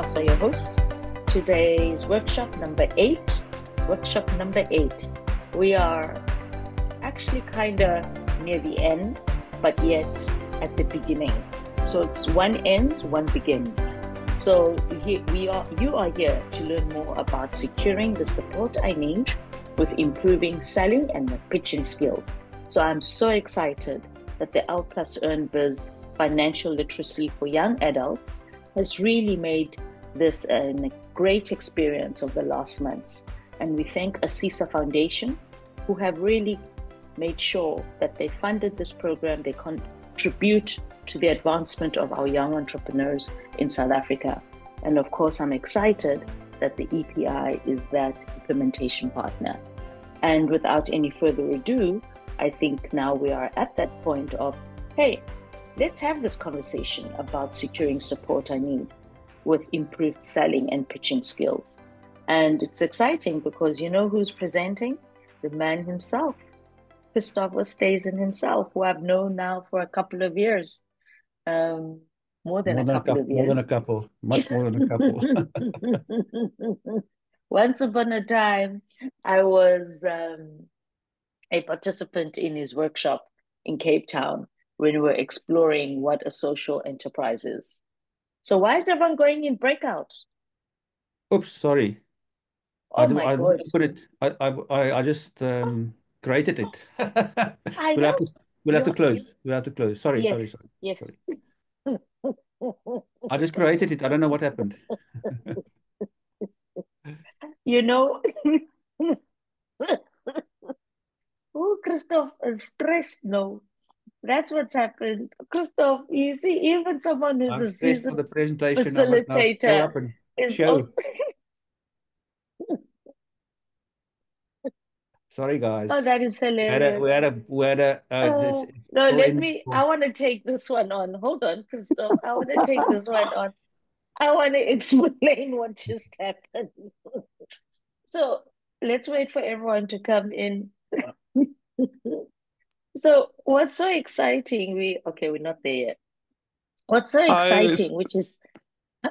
Asa, your host. Today's workshop number eight. Workshop number eight. We are actually kind of near the end, but yet at the beginning. So it's one ends, one begins. So you are here to learn more about securing the support I need with improving selling and the pitching skills. So I'm so excited that the L+EARN Biz Financial Literacy for Young Adults has really made this a great experience of the last months. And we thank ASISA Foundation, who have really made sure that they funded this program. They contribute to the advancement of our young entrepreneurs in South Africa. And of course, I'm excited that the EPI is that implementation partner. And without any further ado, I think now we are at that point of, hey, let's have this conversation about securing support I need with improved selling and pitching skills. And it's exciting because you know who's presenting? The man himself, Christopher Stazen himself, who I've known now for a couple of years. More than a couple of years. More than a couple, much more than a couple. Once upon a time, I was a participant in his workshop in Cape Town when we were exploring what a social enterprise is. So why is everyone going in breakouts? Oops, sorry. Oh my God. Didn't put it. I just created it. I We'll have know. to close. We'll have to close. Sorry. Yes, Sorry. yes. I just created it. I don't know what happened. You know, oh, Christoph is stressed now. That's what's happened. Christoph, you see, even someone who's I'm a stressed for the seasoned presentation. I must now show facilitator up and is show. also. Sorry, guys. Oh, that is hilarious. It's No, all in. I want to take this one on. Hold on, Christoph. I want to take this one on. I want to explain what just happened. So let's wait for everyone to come in. So what's so exciting? We're not there yet. What's so I exciting,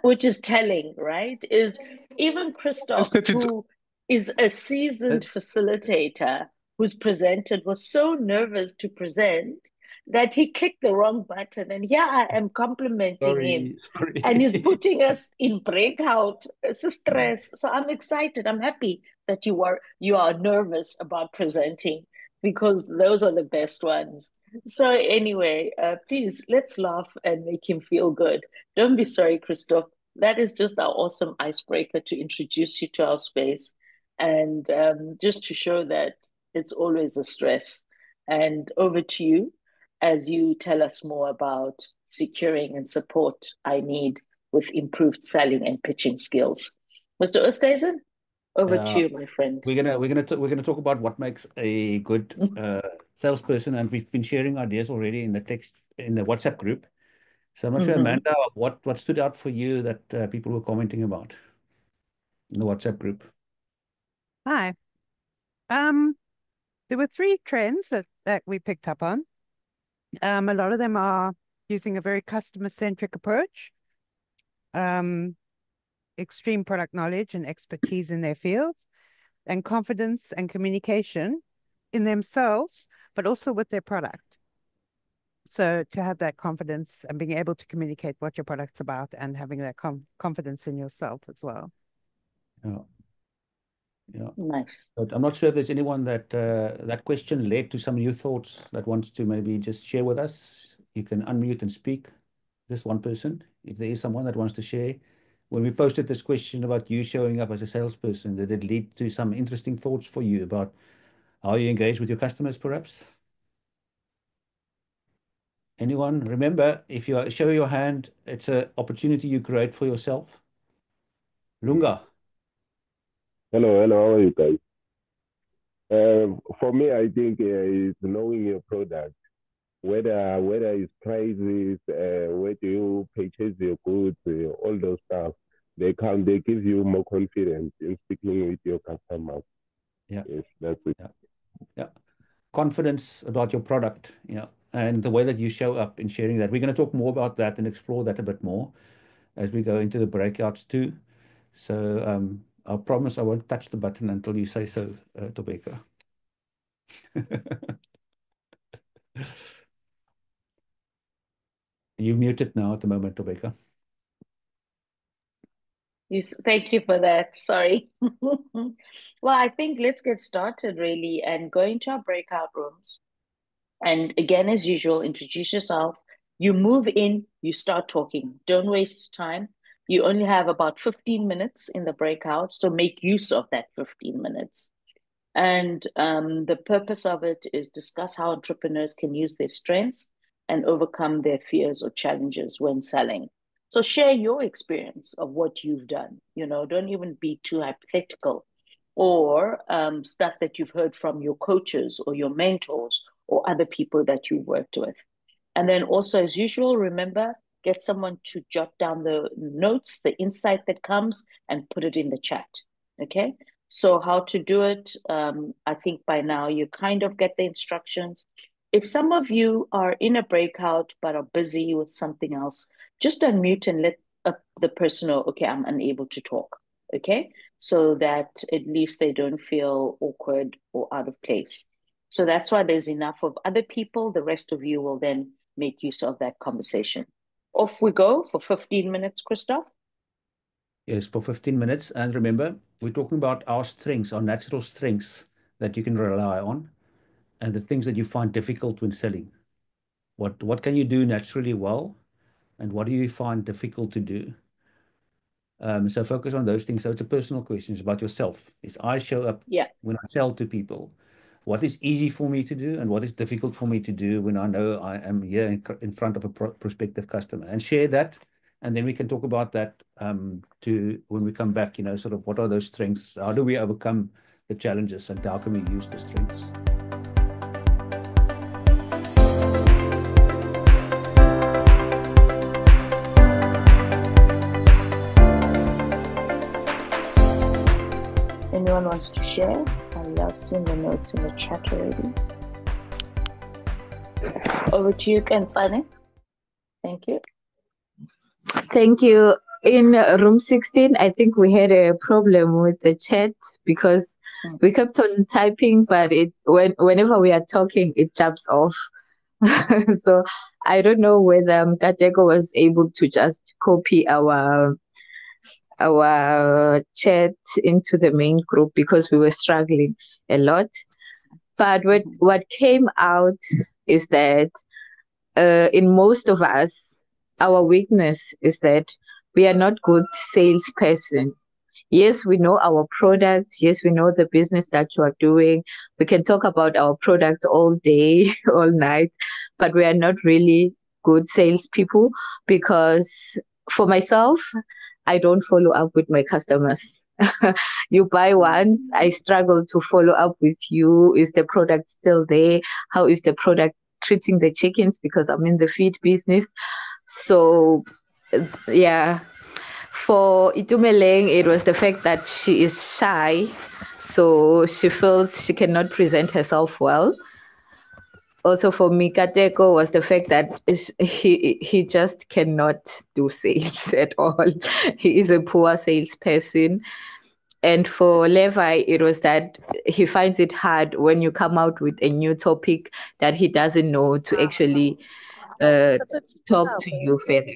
which is telling, right? Is even Christoph, stated who is a seasoned facilitator who's presented, was so nervous to present that he clicked the wrong button. And here I am complimenting him. Sorry. And he's putting us in breakout. It's a stress. So I'm excited. I'm happy that you are nervous about presenting because those are the best ones. So anyway, please let's laugh and make him feel good. Don't be sorry, Christoph. That is just our awesome icebreaker to introduce you to our space and just to show that it's always a stress. And over to you as you tell us more about securing and support I need with improved selling and pitching skills. Mr. Oosthuizen, over to you, my friend. We're gonna talk about what makes a good salesperson, and we've been sharing ideas already in the WhatsApp group. So I'm not sure, Amanda, what stood out for you that people were commenting about in the WhatsApp group. Hi. There were three trends that we picked up on. A lot of them are using a very customer-centric approach, extreme product knowledge and expertise in their fields, and confidence and communication in themselves, but also with their product. So to have that confidence and being able to communicate what your product's about and having that confidence in yourself as well. Yeah. Yeah. Nice. But I'm not sure if there's anyone that that question led to some new thoughts that wants to maybe just share with us. You can unmute and speak. Just one person. If there is someone that wants to share. When we posted this question about you showing up as a salesperson, did it lead to some interesting thoughts for you about how you engage with your customers, perhaps? Anyone? Remember, if you show your hand, it's an opportunity you create for yourself. Lunga. hello, how are you guys? For me, I think it's knowing your product, whether it's prices, where do you purchase your goods, all those stuff. They give you more confidence in speaking with your customers. Yeah. Yes, that's it. Yeah. Yeah. Confidence about your product, and the way that you show up in sharing that. We're going to talk more about that and explore that a bit more. as we go into the breakouts too. So I promise I won't touch the button until you say so, Tobeka. You're muted now at the moment, Tobeka. Thank you for that. Sorry. Well, I think let's get started really and go into our breakout rooms. And again, as usual, introduce yourself. You move in, you start talking. Don't waste time. You only have about 15 minutes in the breakout, so make use of that 15 minutes. And the purpose of it is discuss how entrepreneurs can use their strengths and overcome their fears or challenges when selling. So share your experience of what you've done. Don't even be too hypothetical, or stuff that you've heard from your coaches or your mentors or other people that you've worked with. And then also, as usual, remember, get someone to jot down the notes, the insight that comes, and put it in the chat. Okay. So how to do it? I think by now you kind of get the instructions. If some of you are in a breakout but are busy with something else, just unmute and let the person know, okay, I'm unable to talk. Okay. So that at least they don't feel awkward or out of place. So that's why there's enough of other people. The rest of you will then make use of that conversation. Off we go for 15 minutes, Christoph. Yes, for 15 minutes. And remember, we're talking about our strengths, our natural strengths that you can rely on, and the things that you find difficult when selling. What can you do naturally well, and what do you find difficult to do? So focus on those things. So it's a personal question. It's about yourself. It's I show up when I sell to people. What is easy for me to do and what is difficult for me to do when I know I am here in front of a prospective customer, and share that. And then we can talk about that to when we come back, sort of what are those strengths? How do we overcome the challenges and how can we use the strengths? Anyone wants to share? I love seeing the notes in the chat already. Over to you, Kansane. Thank you. Thank you. In room 16, I think we had a problem with the chat because we kept on typing, but whenever we are talking, it jumps off. So I don't know whether Kateko was able to just copy our chat into the main group because we were struggling a lot. But what came out is that in most of us, our weakness is that we are not good salesperson. Yes, we know our product. Yes, we know the business that you are doing. We can talk about our product all day, all night, but we are not really good salespeople because for myself, I don't follow up with my customers. You buy once, I struggle to follow up with you. Is the product still there? How is the product treating the chickens? Because I'm in the feed business. So, yeah. For Itumeleng, it was the fact that she is shy. So she feels she cannot present herself well. Also for Mikateko was the fact that he just cannot do sales at all. He is a poor salesperson. And for Levi, it was that he finds it hard when you come out with a new topic that he doesn't know to actually talk to you further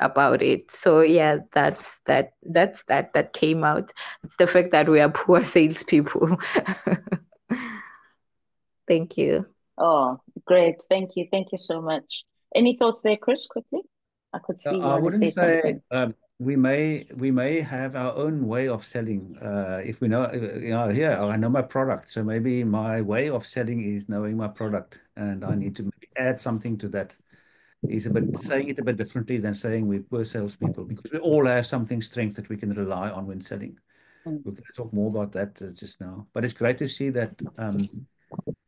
about it. So yeah, that's that came out. It's the fact that we are poor salespeople. Thank you. Oh, great. Thank you. Thank you so much. Any thoughts there, Chris, quickly? I could see you I want to say wouldn't say something. we may have our own way of selling. If we know, I know my product, so maybe my way of selling is knowing my product, and I need to maybe add something to that. Is a bit saying it a bit differently than saying we're poor salespeople, because we all have something strength that we can rely on when selling. We're going to talk more about that just now, but it's great to see that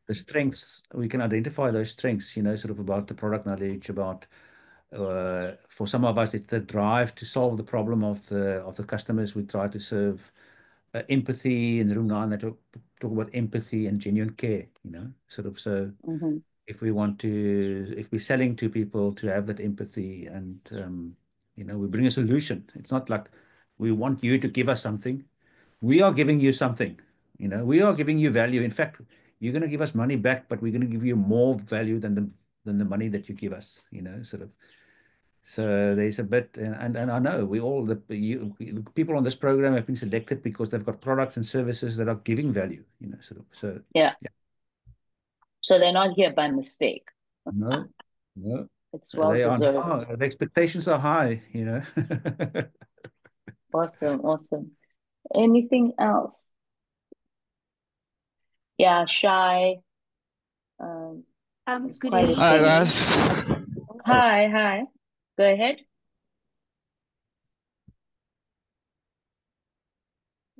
the strengths, we can identify those strengths. Sort of about the product knowledge, about for some of us, it's the drive to solve the problem of the customers we try to serve. Empathy in room 9, that talk about empathy and genuine care. Sort of so. If we're selling to people, to have that empathy and We bring a solution. It's not like we want you to give us something. We are giving you something. We are giving you value. In fact, you're going to give us money back, but we're going to give you more value than the money that you give us. Sort of. So there's a bit, and I know the people on this program have been selected because they've got products and services that are giving value. Sort of. So Yeah. yeah. So they're not here by mistake. No. It's well They are deserved. the expectations are high. Awesome. Anything else? Yeah, Shy. It's Good quite a evening. Hi thing. guys. Hi. Go ahead.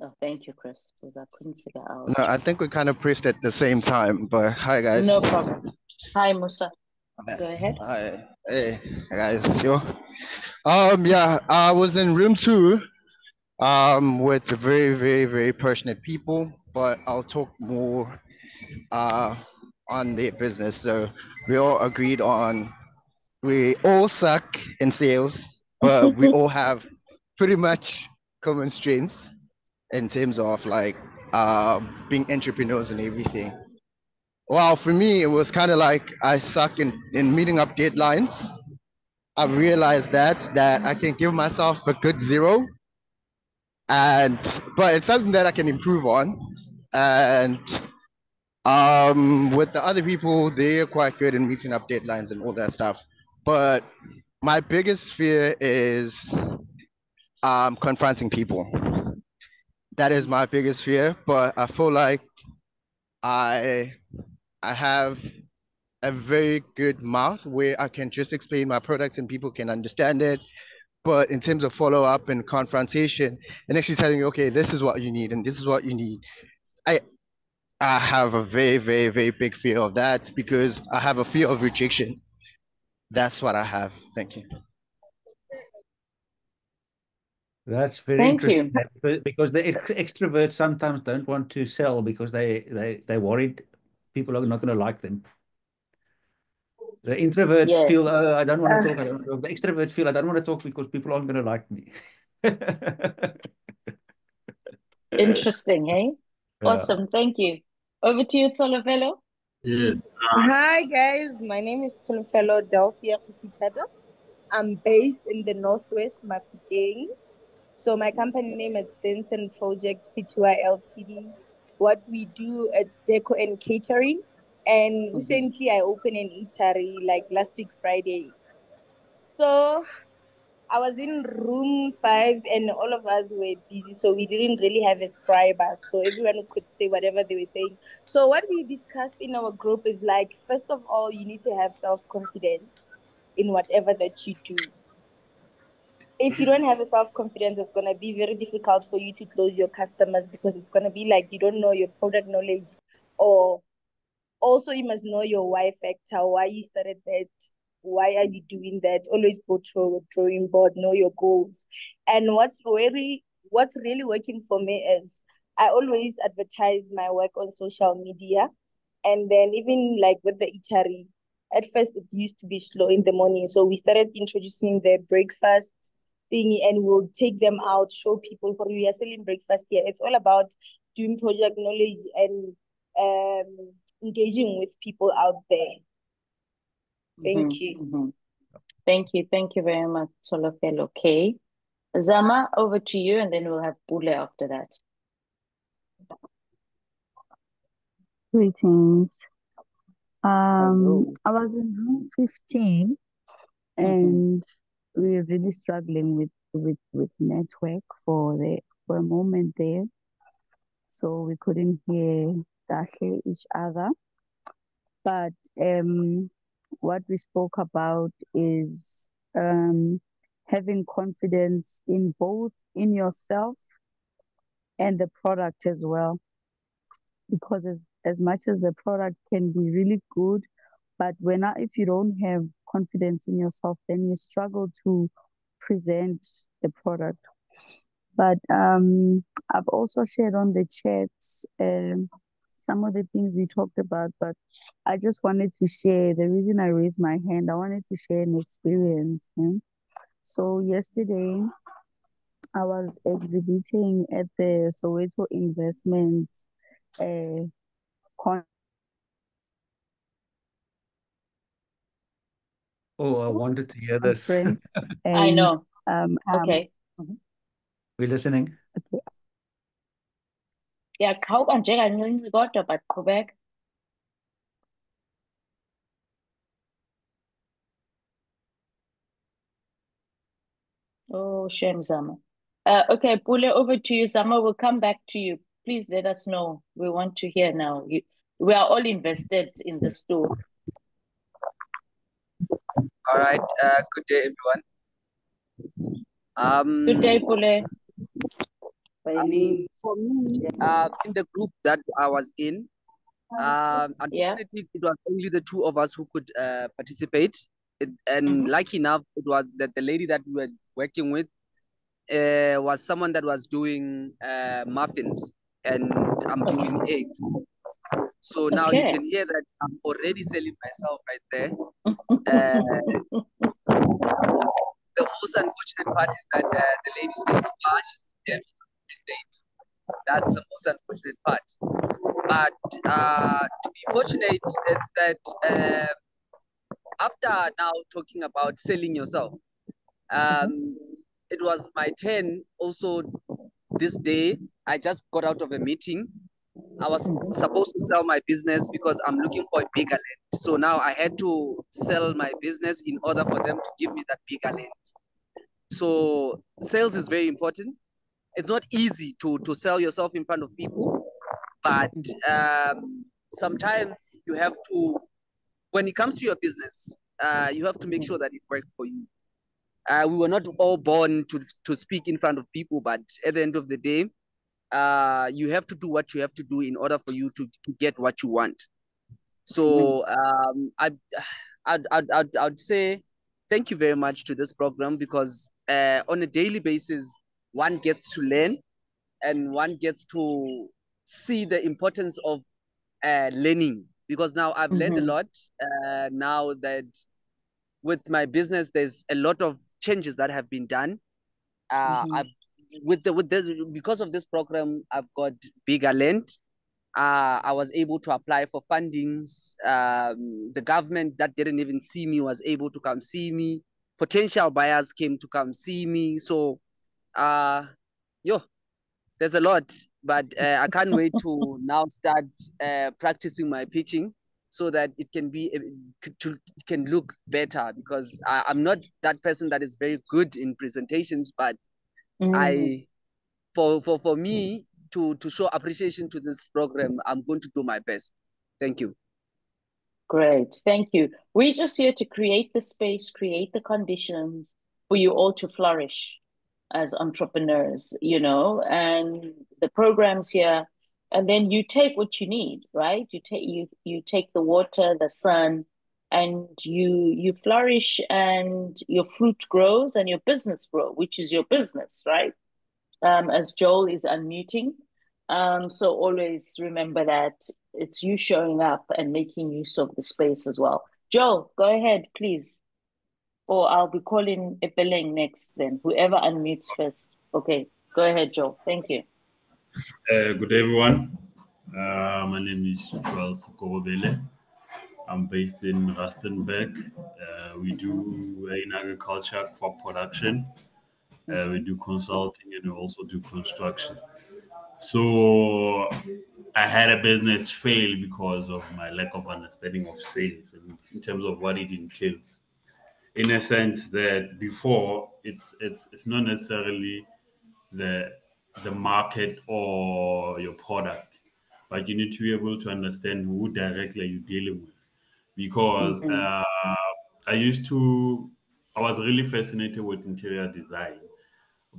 Oh, thank you, Chris, because I couldn't figure out. No, I think we kind of pressed at the same time, but hi guys. No problem. Hi, Musa. Go ahead. Hi. Hey guys. Yo. Yeah, I was in room 2 with very, very, very passionate people, but I'll talk more on their business. So we all agreed on we all suck in sales, but we all have pretty much common strengths in terms of like being entrepreneurs and everything. Well, for me, it was kind of like I suck in meeting up deadlines. I realized that I can give myself a good 0, but it's something that I can improve on. And with the other people, they're quite good in meeting up deadlines and all that stuff. But my biggest fear is confronting people. That is my biggest fear. But I feel like I have a very good mouth where I can just explain my products and people can understand it. But in terms of follow up and confrontation and actually telling you, okay, this is what you need and this is what you need, I have a very, very, very big fear of that because I have a fear of rejection. That's what I have. Thank you. That's very Thank you. interesting because the extroverts sometimes don't want to sell because they're worried people are not going to like them. The introverts feel, Yes. I don't want to talk. I don't want to talk. The extroverts feel, I don't want to talk because people aren't going to like me. Interesting, hey? Yeah. Awesome. Thank you. Over to you, Tsolofelo. Yes. Hi guys, my name is Tsolofelo Delphia Kusitata. I'm based in the Northwest Mafeking. So my company name is Denson Projects Pty Ltd. What we do it's deco and catering. And recently I opened an eatery like last week Friday. So I was in room 5 and all of us were busy, so we didn't really have a scriber, so everyone could say whatever they were saying. So what we discussed in our group is like, first of all, you need to have self-confidence in whatever that you do. If you don't have a self-confidence, it's going to be very difficult for you to close your customers because it's going to be like you don't know your product knowledge, or also you must know your why factor, why you started that, why are you doing that. Always go through a drawing board, know your goals. And what's really working for me is I always advertise my work on social media. And then even like with the eatery, at first it used to be slow in the morning, so we started introducing the breakfast thingy, and we'll take them out, show people what we are selling breakfast here. It's all about doing project knowledge and engaging with people out there. Thank you. Thank you very much, Tsolofelo. Okay. Zama, over to you, and then we'll have Bule after that. Greetings. Hello. I was in room 15 and we were really struggling with network for a moment there. So we couldn't hear each other. But what we spoke about is having confidence in both in yourself and the product as well. Because as much as the product can be really good, but if you don't have confidence in yourself, then you struggle to present the product. But I've also shared on the chat some of the things we talked about, but I just wanted to share the reason I raised my hand. I wanted to share an experience. So yesterday I was exhibiting at the Soweto Investment uh, Oh, I wanted to hear this. conference, I and know. okay. Mhm. We're listening. Okay. Yeah, khawuka nje kancinci kodwa but qhubeka. Oh, shame, Zama. Okay, Pule, over to you. Zama, we'll come back to you. Please let us know. We want to hear now. We are all invested in the store. All right. Good day, everyone. Good day, Pule. For me, in the group that I was in, unfortunately, it was only the two of us who could participate. And lucky enough, it was that the lady that we were working with was someone that was doing muffins, and I'm doing eggs. So now you can hear that I'm already selling myself right there. The most unfortunate part is that the lady stays far. She's in the state. That's the most unfortunate part. But to be fortunate, it's that after now talking about selling yourself, it was my turn also this day. I just got out of a meeting. I was supposed to sell my business because I'm looking for a bigger land. So now I had to sell my business in order for them to give me that bigger land. So sales is very important. It's not easy to sell yourself in front of people, but sometimes you have to, when it comes to your business, you have to make sure that it works for you. We were not all born to speak in front of people, but at the end of the day, you have to do what you have to do in order for you to get what you want. So I'd say thank you very much to this program, because on a daily basis, one gets to learn and one gets to see the importance of learning, because now I've learned a lot. Now that with my business, there's a lot of changes that have been done. Because of this program, I've got bigger land. I was able to apply for fundings. The government that didn't even see me was able to come see me. Potential buyers came to come see me. So, there's a lot, but I can't wait to now start practicing my pitching so that it can look better, because I'm not that person that is very good in presentations, but for me to show appreciation to this program, I'm going to do my best. Thank you. Great, thank you. We're just here to create the space, create the conditions for you all to flourish as entrepreneurs, and the programs here, and then you take what you need, right? You take the water, the sun, and you flourish, and your fruit grows and your business grows, which is your business, right? As Joel is unmuting. So always remember that it's you showing up and making use of the space as well. Joel, go ahead, please. Or I'll be calling Epeleng next then, whoever unmutes first. Okay, go ahead, Joel. Thank you. Good day, everyone. My name is Joel Sikorobele. I'm based in Rustenburg. We do in agriculture, crop production. We do consulting, and we also do construction. So I had a business fail because of my lack of understanding of sales and in terms of what it entails. In a sense that before it's not necessarily the market or your product, but you need to be able to understand who directly you're dealing with. Because I was really fascinated with interior design,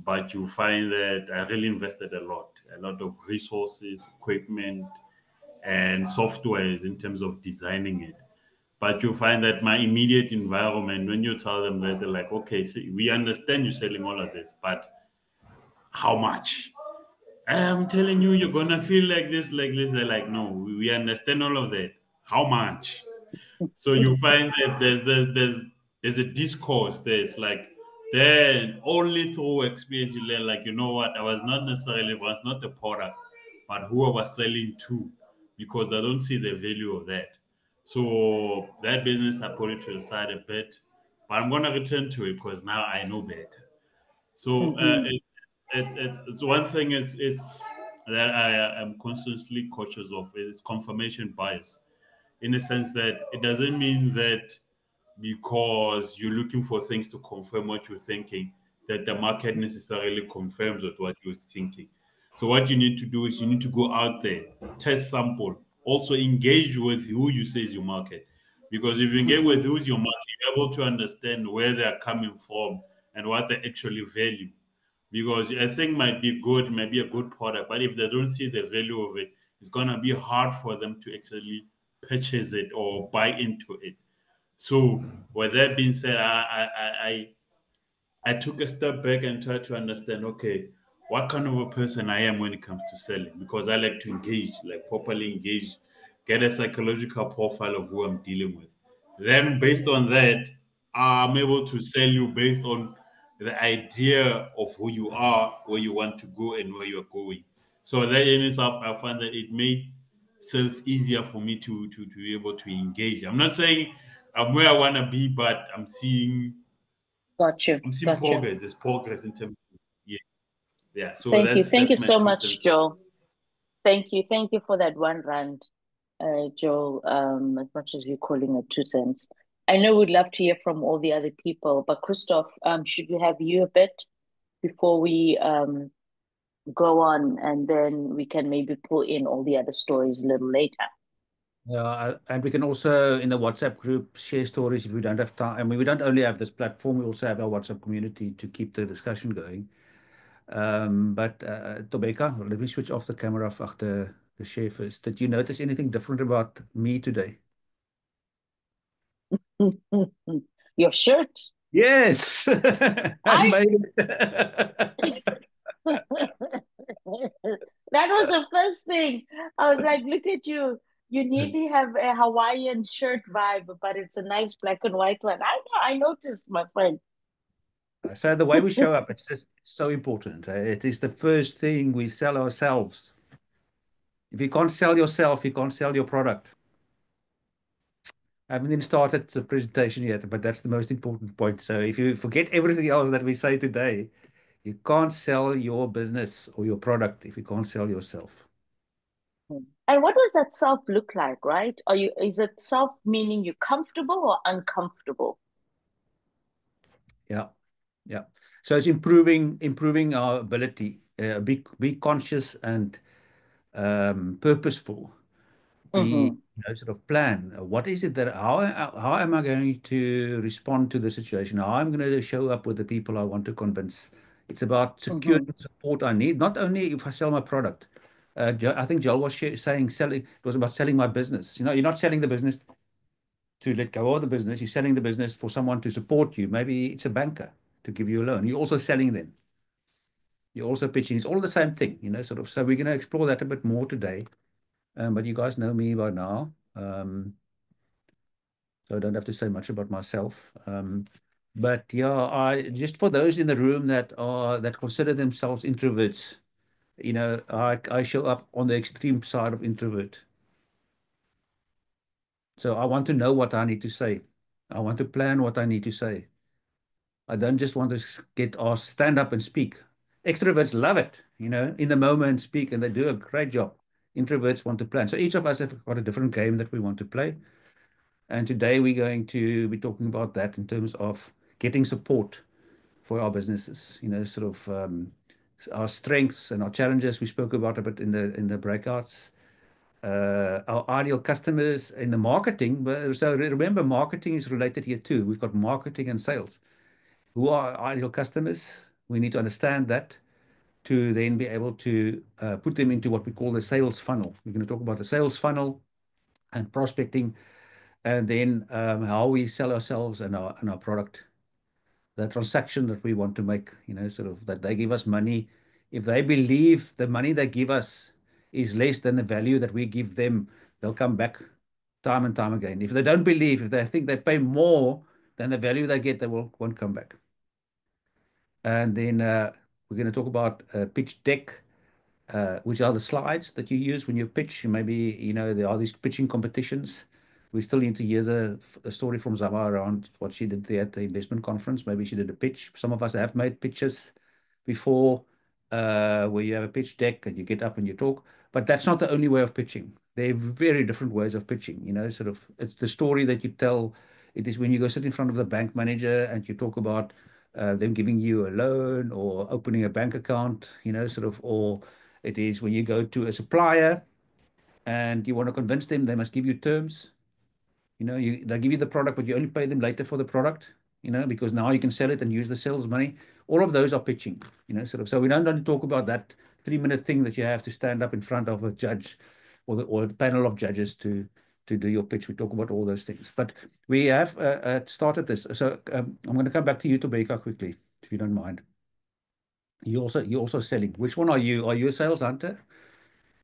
but you find that I really invested a lot of resources, equipment, and softwares in terms of designing it. But you find that my immediate environment, when you tell them that, they're like, okay, see, we understand you're selling all of this, but how much? I'm telling you, you're gonna feel like this, like this. They're like, no, we understand all of that. How much? So you find that there's a discourse. There's like Then only through experience you learn, like, you know what, I was not the product, but who I was selling to, because I don't see the value of that. So that business I put it to the side a bit, but I'm gonna return to it because now I know better. So it's one thing is it's that I am constantly cautious of is confirmation bias, in the sense that it doesn't mean that because you're looking for things to confirm what you're thinking, that the market necessarily confirms with what you're thinking. So what you need to do is you need to go out there, test sample, also engage with who you say is your market. Because if you engage with who's your market, you're able to understand where they're coming from and what they actually value. Because a thing might be good, might be a good product, but if they don't see the value of it, it's gonna be hard for them to actually purchase it or buy into it. So, with that being said, I took a step back and tried to understand, okay, what kind of a person I am when it comes to selling, because I like to engage, like properly engage, get a psychological profile of who I'm dealing with. Then, based on that, I'm able to sell you based on the idea of who you are, where you want to go, and where you're going. So that in itself, I find that it made sales easier for me to be able to engage. I'm not saying I'm where I want to be, but Got you. I'm seeing Got you. progress. There's progress in terms of, yeah, yeah. So Thank you. Thank you that's my so two much, cents of. Joel. Thank you. Thank you for that one rand, Joel, as much as you're calling it 2 cents. I know we'd love to hear from all the other people, but Christoph, should we have you a bit before we go on, and then we can maybe pull in all the other stories a little later? Yeah, and we can also in the WhatsApp group share stories if we don't have time. I mean, we don't only have this platform, we also have our WhatsApp community to keep the discussion going. But Tobeka, let me switch off the camera after the share first. Did you notice anything different about me today? Your shirt. Yes, I made it. That was the first thing. I was like, look at you. You nearly have a Hawaiian shirt vibe, but it's a nice black and white one. I noticed, my friend. So the way we show up, it's just so important. It is the first thing we sell ourselves. If you can't sell yourself, you can't sell your product. I haven't even started the presentation yet, but that's the most important point. So if you forget everything else that we say today, you can't sell your business or your product if you can't sell yourself. And what does that self look like, right? Is it self meaning you're comfortable or uncomfortable? Yeah, yeah. So it's improving our ability, be conscious and purposeful. Be sort of plan. What is it that how am I going to respond to the situation? How I'm going to show up with the people I want to convince. It's about securing the support I need, not only if I sell my product. I think Joel was saying selling. It was about selling my business. You know, you're not selling the business to let go of the business. You're selling the business for someone to support you. Maybe it's a banker to give you a loan. You're also selling them. You're also pitching. It's all the same thing, you know, sort of. So we're going to explore that a bit more today. But you guys know me by now. So I don't have to say much about myself. But yeah, I just for those in the room that consider themselves introverts, you know, I show up on the extreme side of introvert. So I want to know what I need to say. I want to plan what I need to say. I don't just want to get asked, stand up and speak. Extroverts love it, you know, in the moment speak, and they do a great job. Introverts want to plan. So each of us have got a different game that we want to play. And today we're going to be talking about that in terms of getting support for our businesses, you know, sort of our strengths and our challenges. We spoke about a bit in the breakouts. Our ideal customers in the marketing. But so remember, marketing is related here too. We've got marketing and sales. Who are our ideal customers? We need to understand that to then be able to put them into what we call the sales funnel. We're going to talk about the sales funnel and prospecting, and then how we sell ourselves and our product, the transaction that we want to make, you know, sort of that they give us money. If they believe the money they give us is less than the value that we give them, they'll come back time and time again. If they don't believe, if they think they pay more than the value they get, they won't come back. And then we're going to talk about pitch deck, which are the slides that you use when you pitch. Maybe, there are these pitching competitions. We still need to hear the story from Zama around what she did there at the investment conference. Maybe she did a pitch. Some of us have made pitches before, where you have a pitch deck and you get up and you talk. But that's not the only way of pitching. There are very different ways of pitching. Sort of, it's the story that you tell. It is when you go sit in front of the bank manager and you talk about them giving you a loan or opening a bank account, sort of, or it is when you go to a supplier and you want to convince them they must give you terms. They give you the product, but you only pay them later for the product, because now you can sell it and use the sales money. All of those are pitching, sort of. So we don't want to talk about that 3-minute thing that you have to stand up in front of a judge or the panel of judges to do your pitch. We talk about all those things. But we have started this. So I'm going to come back to you, Tobeka, quickly, if you don't mind. You're also selling. Which one are you? Are you a sales hunter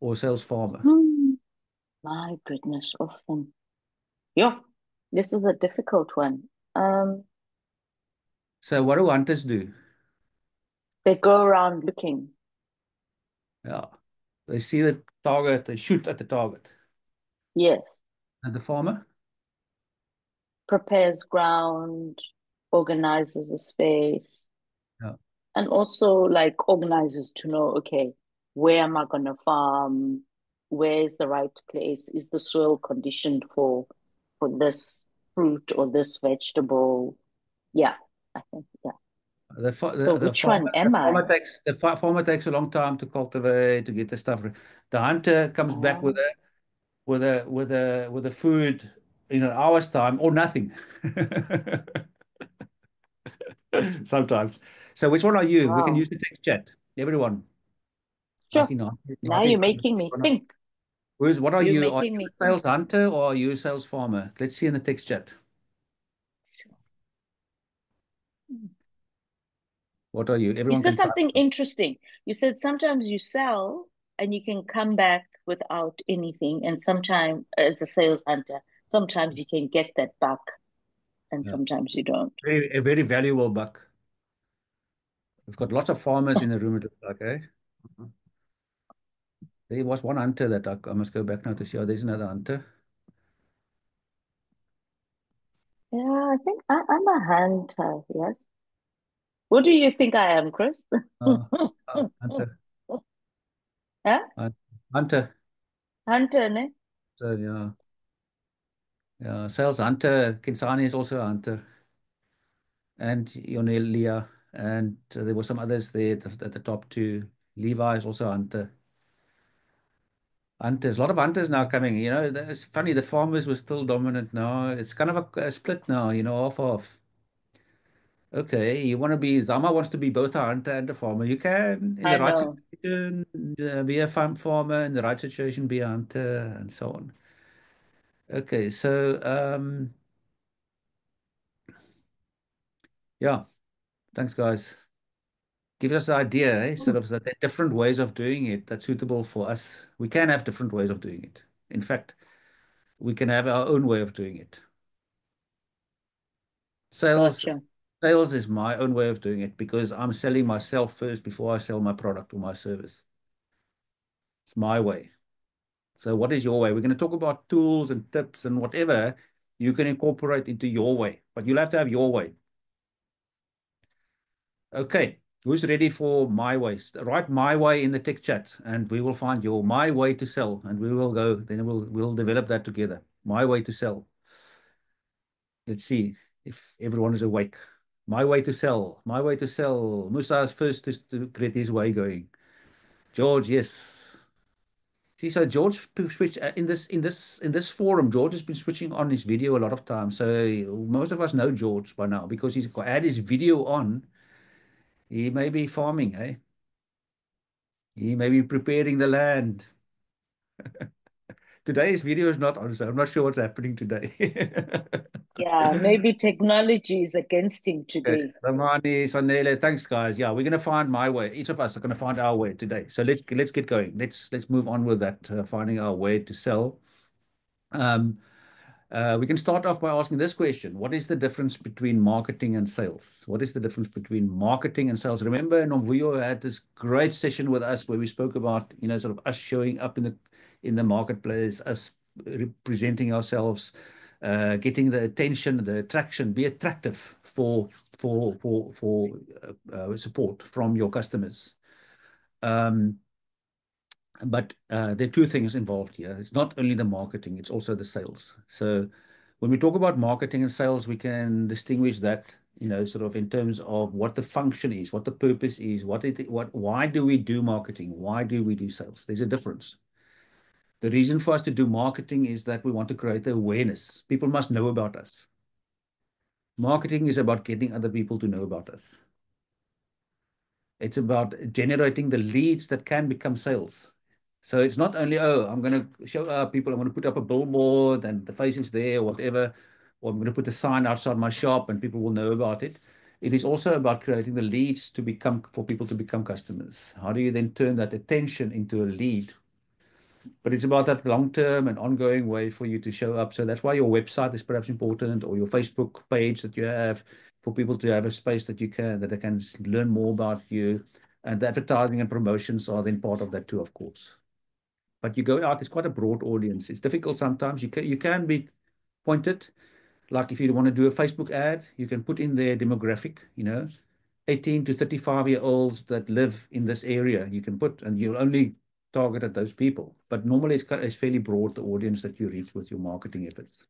or a sales farmer? My goodness, often. Yeah, this is a difficult one. So what do hunters do? They go around looking. Yeah. They see the target, they shoot at the target. Yes. And the farmer? Prepares ground, organizes a space, Yeah. and also like organizes to know, okay, where am I going to farm? Where is the right place? Is the soil conditioned for this fruit or this vegetable? Yeah, I think, yeah. So which one am I? The farmer takes a long time to cultivate, to get the stuff. The hunter comes back with a food in an hour's time or nothing. Sometimes. So which one are you? We can use the text chat. Everyone. Sure. Now you're making me think. What are You're you? Are making you me a sales hunter or are you a sales farmer? Let's see in the text chat. What are you? Everyone You said can type. something interesting. You said sometimes you sell and you can come back without anything, and sometimes as a sales hunter, sometimes you can get that buck, and Yeah. sometimes you don't. A very valuable buck. We've got lots of farmers in the room, it looks like, eh? There was one hunter that I must go back now to see. Oh, there's another hunter. Yeah, I think I'm a hunter, yes. What do you think I am, Chris? Hunter. Huh? Hunter. Hunter, ne? So, yeah. Yeah, sales hunter. Kinsani is also a hunter. And Yonelia. And there were some others there at the top too. Levi is also a hunter. Hunters, a lot of hunters now coming. It's funny, the farmers were still dominant now. It's kind of a split now, half. Okay, you want to be, Zama wants to be both a hunter and a farmer. You can, in the I right know. situation, be a farmer, in the right situation, be a hunter, and so on. Okay, so, yeah, thanks, guys. Give us an idea, sort of that there are different ways of doing it that's suitable for us. We can have different ways of doing it. In fact, we can have our own way of doing it. Sales. Gotcha. Sales is my own way of doing it because I'm selling myself first before I sell my product or my service. It's my way. So what is your way? We're going to talk about tools and tips and whatever you can incorporate into your way, but you'll have to have your way. Okay, who's ready for my way? Write my way in the tech chat and we will find your my way to sell and we will go, then we'll develop that together. My way to sell. Let's see if everyone is awake. My way to sell. My way to sell. Musa is first to get his way going. George, yes. See, so George switch in this forum. George has been switching on his video a lot of times. So most of us know George by now because he's had his video on. He may be farming, eh? He may be preparing the land. Today's video is not on, so I'm not sure what's happening today. Yeah, maybe technology is against him today. Ramani, Sanele, thanks, guys. Yeah, we're gonna find my way. Each of us are gonna find our way today. So let's get going. Let's move on with that. Finding our way to sell. We can start off by asking this question. What is the difference between marketing and sales? What is the difference between marketing and sales? Remember, Nomvuyo had this great session with us where we spoke about, sort of us showing up in the marketplace, us representing ourselves, getting the attention, the attraction, be attractive for support from your customers. But there are two things involved here. It's not only the marketing, it's also the sales. So when we talk about marketing and sales, we can distinguish that, sort of in terms of what the function is, what the purpose is, why do we do marketing? Why do we do sales? There's a difference. The reason for us to do marketing is that we want to create the awareness. People must know about us. Marketing is about getting other people to know about us. It's about generating the leads that can become sales. So it's not only, oh, I'm going to show up people, I'm going to put up a billboard and the face is there or whatever, or I'm going to put a sign outside my shop and people will know about it. It is also about creating the leads for people to become customers. How do you then turn that attention into a lead? But it's about that long-term and ongoing way for you to show up. So that's why your website is perhaps important, or your Facebook page that you have, for people to have a space that they can learn more about you. And the advertising and promotions are then part of that too, of course. But you go out, it's quite a broad audience. It's difficult sometimes. You can be pointed. Like if you want to do a Facebook ad, you can put in their demographic, 18 to 35-year-olds that live in this area. You can put, and you'll only target at those people. But normally it's fairly broad, the audience that you reach with your marketing efforts.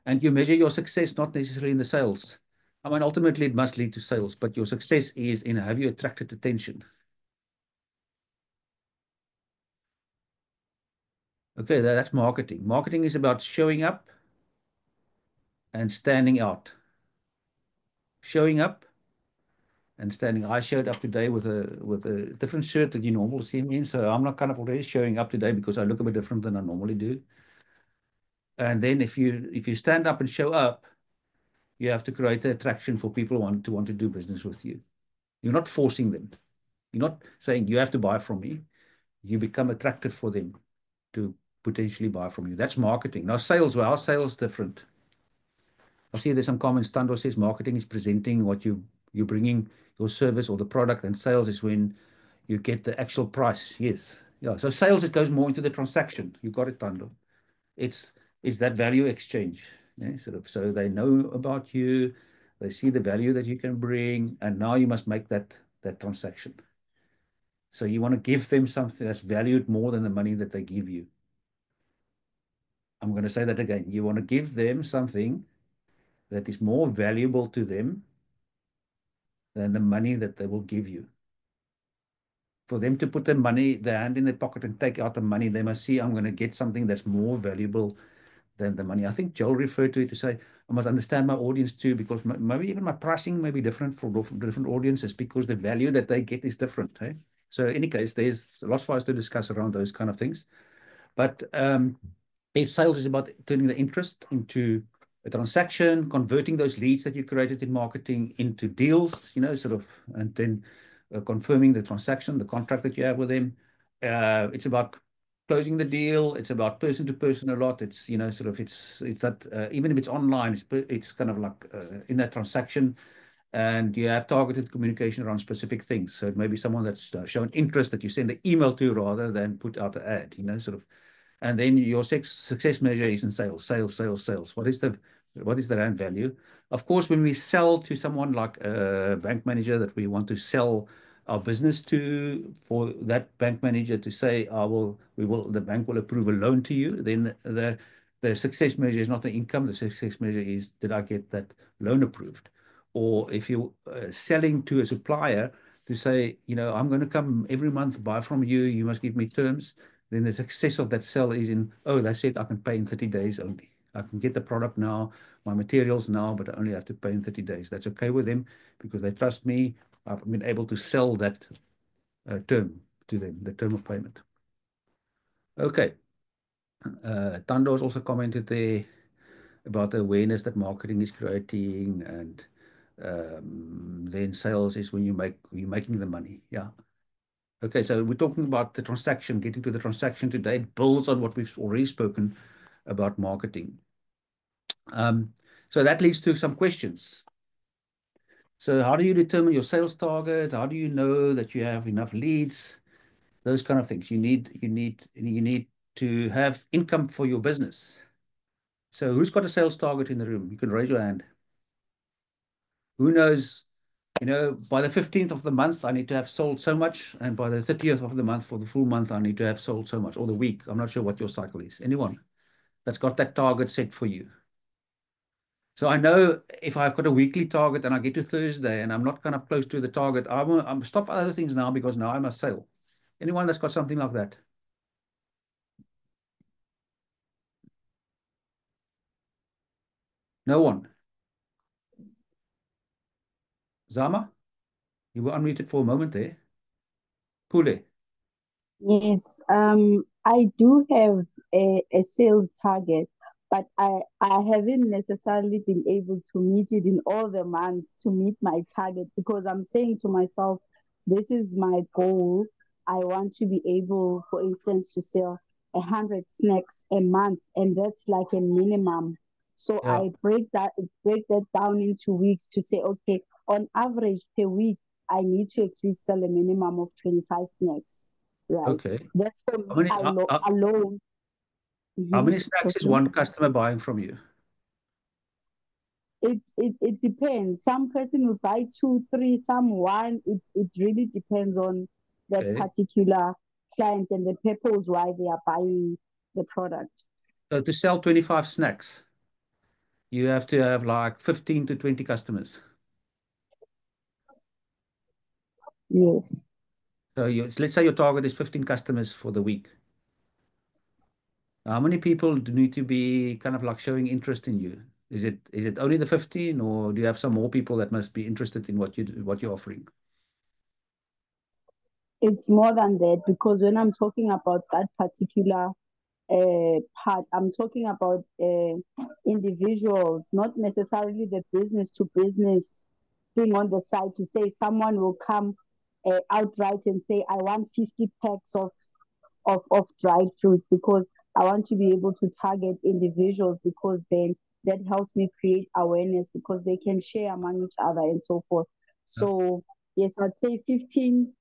And you measure your success not necessarily in the sales. I mean, ultimately it must lead to sales, but your success is in, have you attracted attention? Okay, that's marketing. Marketing is about showing up and standing out. Showing up and standing. I showed up today with a different shirt that you normally see me in, so I'm not kind of already showing up today because I look a bit different than I normally do. And then if you stand up and show up, you have to create the attraction for people want to do business with you. You're not forcing them. You're not saying you have to buy from me. You become attractive for them to potentially buy from you. That's marketing. Now sales, well, our sales different. I see there's some comments. Tando says marketing is presenting what you're bringing, your service or the product, and sales is when you get the actual price. Yes. Yeah. So sales, it goes more into the transaction. You got it, Tando. It's that value exchange. Sort of, so they know about you, they see the value that you can bring, and now you must make that transaction. So you want to give them something that's valued more than the money that they give you. I'm going to say that again. You want to give them something that is more valuable to them than the money that they will give you. For them to put their hand in their pocket and take out the money, they must see, I'm going to get something that's more valuable than the money. I think Joel referred to it to say, I must understand my audience too, because maybe even my pricing may be different for different audiences because the value that they get is different. Hey? So in any case, there's lots for us to discuss around those kind of things. But if sales is about turning the interest into a transaction, converting those leads that you created in marketing into deals, sort of, and then confirming the transaction, the contract that you have with them. It's about closing the deal. It's about person to person a lot. It's, sort of, it's that, even if it's online, it's kind of like in that transaction, and you have targeted communication around specific things. So it may be someone that's shown interest that you send an email to rather than put out an ad, sort of. And then your success measure is in sales, sales, sales, sales. What is the rand value? Of course, when we sell to someone like a bank manager that we want to sell our business to, for that bank manager to say, the bank will approve a loan to you, then the success measure is not the income. The success measure is, did I get that loan approved? Or if you're selling to a supplier to say, I'm going to come every month, buy from you, you must give me terms, then the success of that sell is in, oh, they said I can pay in 30 days only. I can get the product now, my materials now, but I only have to pay in 30 days. That's okay with them because they trust me. I've been able to sell that term to them, the term of payment. Okay. Tando has also commented there about the awareness that marketing is creating, and then sales is when you're making the money. Yeah. Okay, so we're talking about the transaction, getting to the transaction today. It builds on what we've already spoken about marketing. So that leads to some questions. So how do you determine your sales target? How do you know that you have enough leads? Those kind of things. You need to have income for your business. So who's got a sales target in the room? You can raise your hand. Who knows, by the 15th of the month, I need to have sold so much, and by the 30th of the month, for the full month, I need to have sold so much, or the week. I'm not sure what your cycle is. Anyone that's got that target set for you? So I know if I've got a weekly target and I get to Thursday and I'm not kind of close to the target, I'm stop other things now because now I must sell. Anyone that's got something like that? No one. Zama, you were unmuted for a moment there. Pule. Yes, I do have a sales target, but I haven't necessarily been able to meet it in all the months to meet my target because I'm saying to myself, this is my goal. I want to be able, for instance, to sell 100 snacks a month, and that's like a minimum. So Yeah. I break that down into weeks to say, okay, on average per week, I need to at least sell a minimum of 25 snacks. Right. Okay. That's for How me many alone. how Mhm. many snacks is Okay. one customer buying from you? It depends. Some person will buy two, three, some one. It really depends on that Okay. particular client and the purpose why they are buying the product. So to sell 25 snacks, you have to have like 15 to 20 customers. Yes. So let's say your target is 15 customers for the week. How many people do need to be kind of like showing interest in you? Is it only the 15, or do you have some more people that must be interested in what you're offering? It's more than that because when I'm talking about that particular part, I'm talking about individuals, not necessarily the business to business thing on the side to say someone will come outright and say, I want 50 packs of dried fruits because I want to be able to target individuals because then that helps me create awareness because they can share among each other and so forth. Yeah. So yes, I'd say 15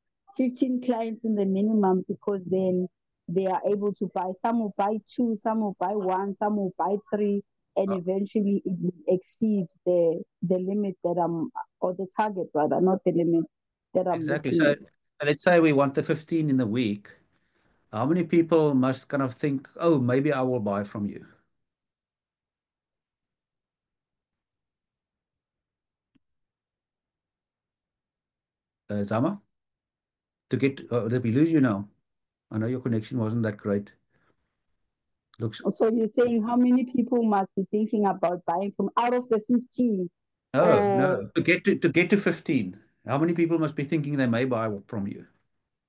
clients in the minimum because then they are able to buy. Some will buy two, some will buy one, some will buy three, and eventually it will exceed the limit that or the target rather, not the limit that I'm Exactly. looking So at. let's say we want the 15 in the week. How many people must kind of think, oh, maybe I will buy from you? Zama? Did we lose you now? I know your connection wasn't that great. Looks. So you're saying how many people must be thinking about buying from out of the 15? No. To get to 15, how many people must be thinking they may buy from you?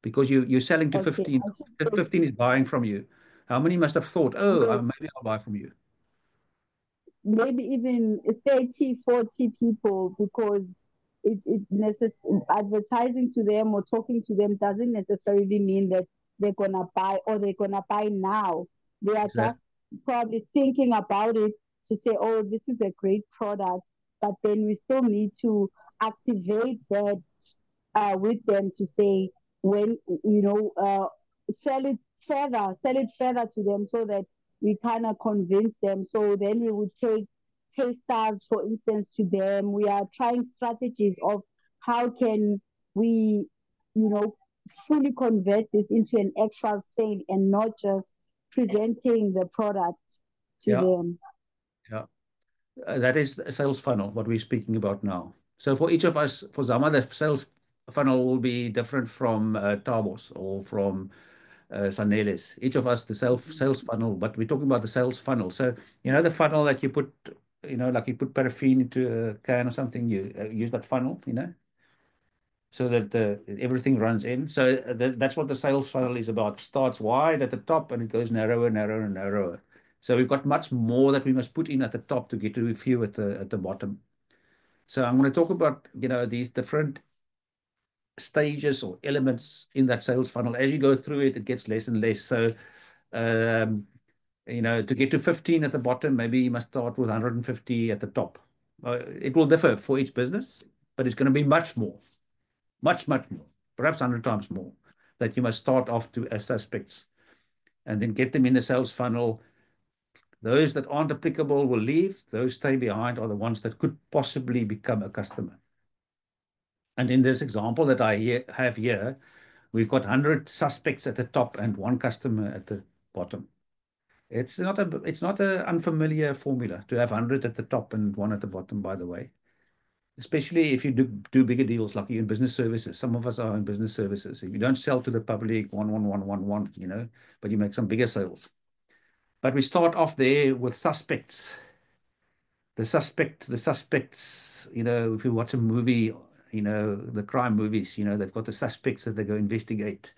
Because you're selling to Okay, 15. I should say 15 is buying from you. How many must have thought, oh, yes, maybe I'll buy from you? maybe even 30, 40 people because advertising to them or talking to them doesn't necessarily mean that they're gonna buy or they're gonna buy now. They are Exactly. just probably thinking about it to say, oh, this is a great product, but then we still need to activate that with them to say when sell it further to them so that we kind of convince them. So then we would take tasters, for instance, to them. We are trying strategies of how can we, you know, fully convert this into an actual sale and not just presenting the product to Yeah. them. Yeah. That is a sales funnel, what we're speaking about now. So for each of us, for Zama, the sales funnel will be different from Tabos or from Sanelis. Each of us, the sales funnel, but we're talking about the sales funnel. So, the funnel that you put, like you put paraffin into a can or something, you use that funnel, so that everything runs in. So that's what the sales funnel is about. Starts wide at the top and it goes narrower, narrower, and narrower. So we've got much more that we must put in at the top to get to a few at the bottom. So I'm going to talk about, these different stages or elements in that sales funnel. As you go through it, it gets less and less. So To get to 15 at the bottom, maybe you must start with 150 at the top. It will differ for each business, but it's going to be much more, much more, perhaps 100 times more, that you must start off to as suspects and then get them in the sales funnel. Those that aren't applicable will leave. Those stay behind are the ones that could possibly become a customer. And in this example that I have here, we've got 100 suspects at the top and one customer at the bottom. It's not an unfamiliar formula to have 100 at the top and one at the bottom, by the way. Especially if you do bigger deals like you in business services. Some of us are in business services. If you don't sell to the public, 1, but you make some bigger sales. But we start off there with suspects. The suspects, if you watch a movie, the crime movies, they've got the suspects that they go investigate.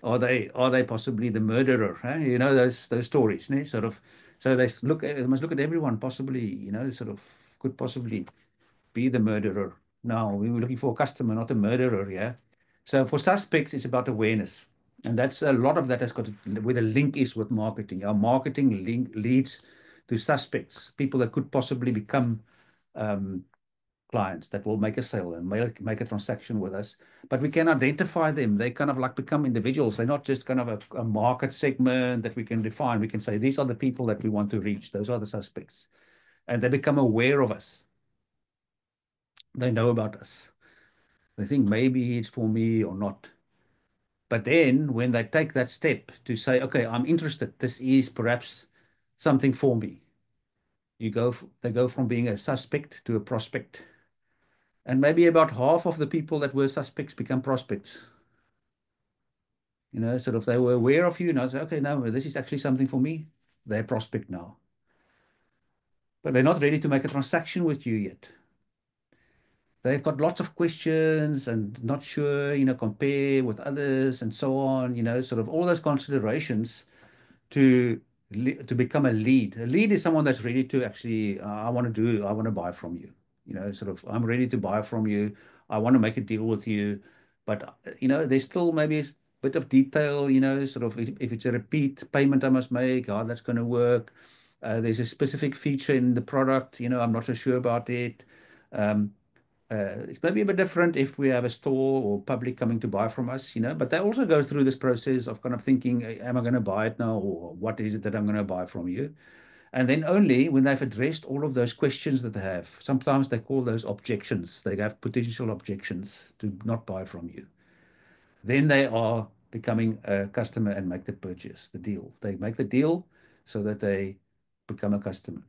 Are they possibly the murderer? Huh? Those stories, né? Sort of. So they must look at everyone possibly, sort of could possibly be the murderer. No, we were looking for a customer, not a murderer, yeah. So for suspects, it's about awareness. And that's a lot of that has got where the link is with marketing. Our marketing link leads to suspects, people that could possibly become clients that will make a sale and make a transaction with us. But we can identify them. They kind of like become individuals. They're not just kind of a market segment that we can define. We can say, these are the people that we want to reach. Those are the suspects. And they become aware of us. They know about us. They think maybe it's for me or not. But then when they take that step to say, okay, I'm interested, this is perhaps something for me. They go from being a suspect to a prospect. And maybe about half of the people that were suspects become prospects. Sort of they were aware of you and I say, okay, no, this is actually something for me. They're prospect now. But they're not ready to make a transaction with you yet. They've got lots of questions and not sure, compare with others and so on, sort of all those considerations to become a lead. A lead is someone that's ready to actually, I want to buy from you. Sort of, I'm ready to buy from you. I want to make a deal with you. But, there's still maybe a bit of detail, sort of if it's a repeat payment I must make, how that's going to work. There's a specific feature in the product, I'm not so sure about it. It's maybe a bit different if we have a store or public coming to buy from us, but they also go through this process of kind of thinking, am I going to buy it now? Or what is it that I'm going to buy from you? And then only when they've addressed all of those questions that they have, sometimes they call those objections. They have potential objections to not buy from you. Then they are becoming a customer and make the purchase, the deal. They make the deal so that they become a customer.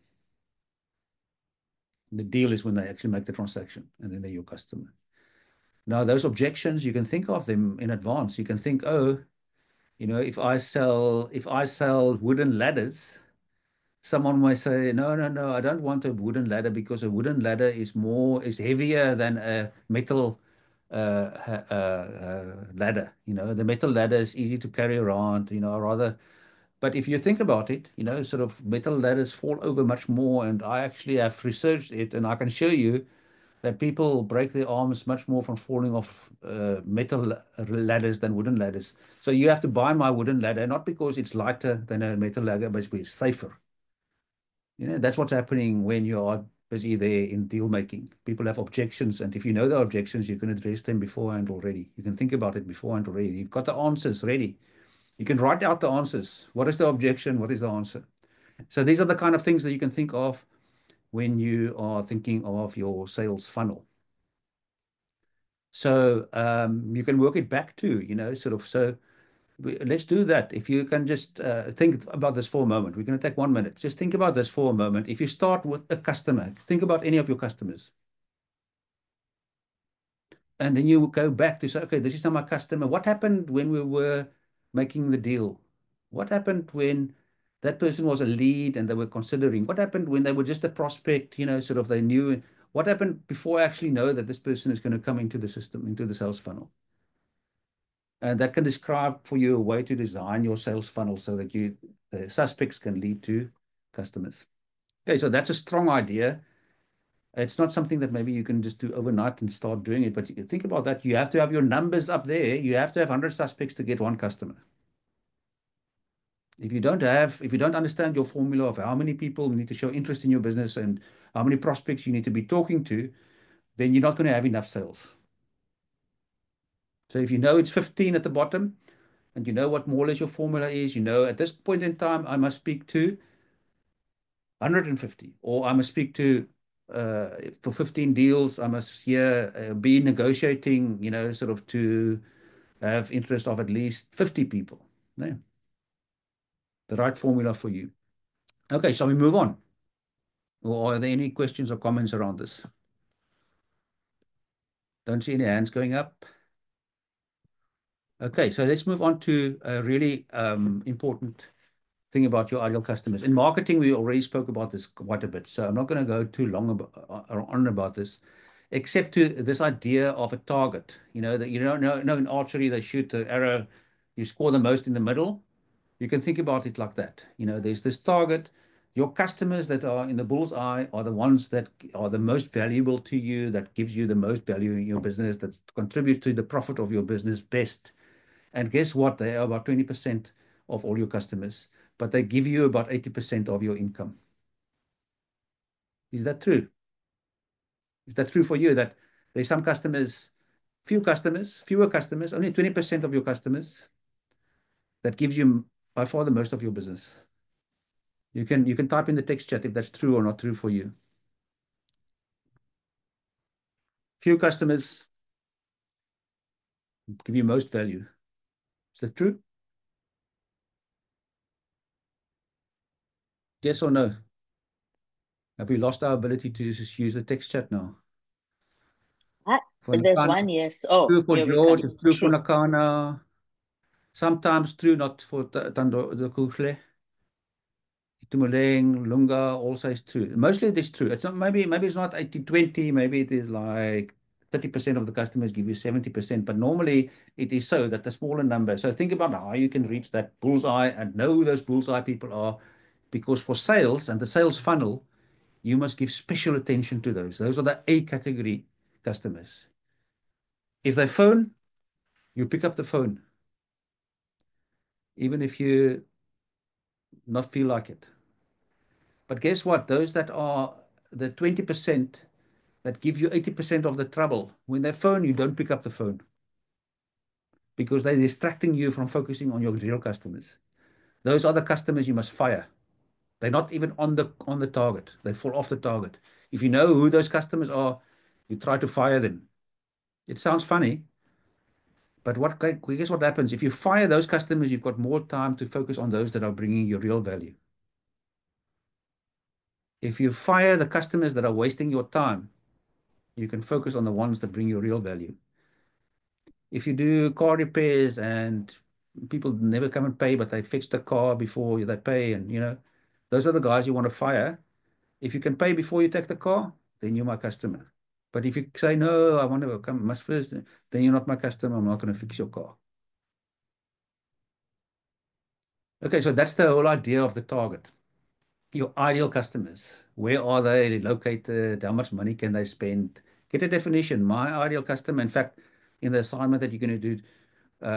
The deal is when they actually make the transaction and then they're your customer. Now, those objections, you can think of them in advance. You can think, oh, if I sell wooden ladders, someone might say, no, I don't want a wooden ladder because a wooden ladder is heavier than a metal ladder. The metal ladder is easy to carry around, but if you think about it, sort of metal ladders fall over much more. And I actually have researched it and I can show you that people break their arms much more from falling off metal ladders than wooden ladders. So you have to buy my wooden ladder, not because it's lighter than a metal ladder, but it's safer. That's what's happening when you are busy there in deal making. People have objections, and if you know the objections, you can address them beforehand already. You can think about it beforehand already. You've got the answers ready. You can write out the answers. What is the objection? What is the answer? So these are the kind of things that you can think of when you are thinking of your sales funnel. So you can work it back too, sort of. So let's do that. If you can just think about this for a moment. We're going to take 1 minute. Just think about this for a moment. If you start with a customer, think about any of your customers. And then you go back to say, okay, this is not my customer. What happened when we were making the deal? What happened when that person was a lead and they were considering? What happened when they were just a prospect, sort of they knew? What happened before I actually know that this person is going to come into the system, into the sales funnel? And that can describe for you a way to design your sales funnel so that the suspects can lead to customers. Okay, so that's a strong idea. It's not something that maybe you can just do overnight and start doing it, but you think about that. You have to have your numbers up there. You have to have 100 suspects to get one customer. If you don't understand your formula of how many people need to show interest in your business and how many prospects you need to be talking to, then you're not going to have enough sales. So if you know it's 15 at the bottom, and you know what more or less your formula is, you know at this point in time, I must speak to 150, or I must speak to, for 15 deals, I must be negotiating, sort of to have interest of at least 50 people. No, the right formula for you. Okay, shall we move on? Or are there any questions or comments around this? Don't see any hands going up. Okay, so let's move on to a really important thing about your ideal customers. In marketing, we already spoke about this quite a bit, so I'm not going to go too long on about this, except to this idea of a target. That you don't know in archery, they shoot the arrow, you score the most in the middle. You can think about it like that. There's this target. Your customers that are in the bull's eye are the ones that are the most valuable to you, that gives you the most value in your business, that contribute to the profit of your business best. And guess what? They are about 20% of all your customers, but they give you about 80% of your income. Is that true? Is that true for you, that there's some customers, fewer customers, only 20% of your customers that gives you by far the most of your business? You can type in the text chat if that's true or not true for you. Few customers give you most value. Is that true? Yes or no? Have we lost our ability to just use the text chat now? For There's Nakana, one yes. it's Oh, true for here we George, come. it's true for True. Nakana. Sometimes true, not for Tando the Kushle. Tumuleng, Lunga also is true. Mostly it is true. It's not, maybe it's not 80-20, maybe it is like 30% of the customers give you 70%, but normally it is so that the smaller number. So think about how you can reach that bullseye and know who those bullseye people are, because for sales and the sales funnel, you must give special attention to those. Those are the A category customers. If they phone, you pick up the phone, even if you not feel like it. But guess what? Those that are the 20% that give you 80% of the trouble, when they phone, you don't pick up the phone because they're distracting you from focusing on your real customers. Those are the customers you must fire. They're not even on the target. They fall off the target. If you know who those customers are, you try to fire them. It sounds funny, but guess what happens? If you fire those customers, you've got more time to focus on those that are bringing you real value. If you fire the customers that are wasting your time, you can focus on the ones that bring you real value. If you do car repairs and people never come and pay, but they fix the car before they pay, and those are the guys you want to fire. If you can pay before you take the car, then you're my customer. But if you say, no, I want to come must first, then you're not my customer. I'm not going to fix your car. Okay, so that's the whole idea of the target. Your ideal customers. Where are they located? How much money can they spend? Get a definition. My ideal customer. In fact, in the assignment that you're going to do,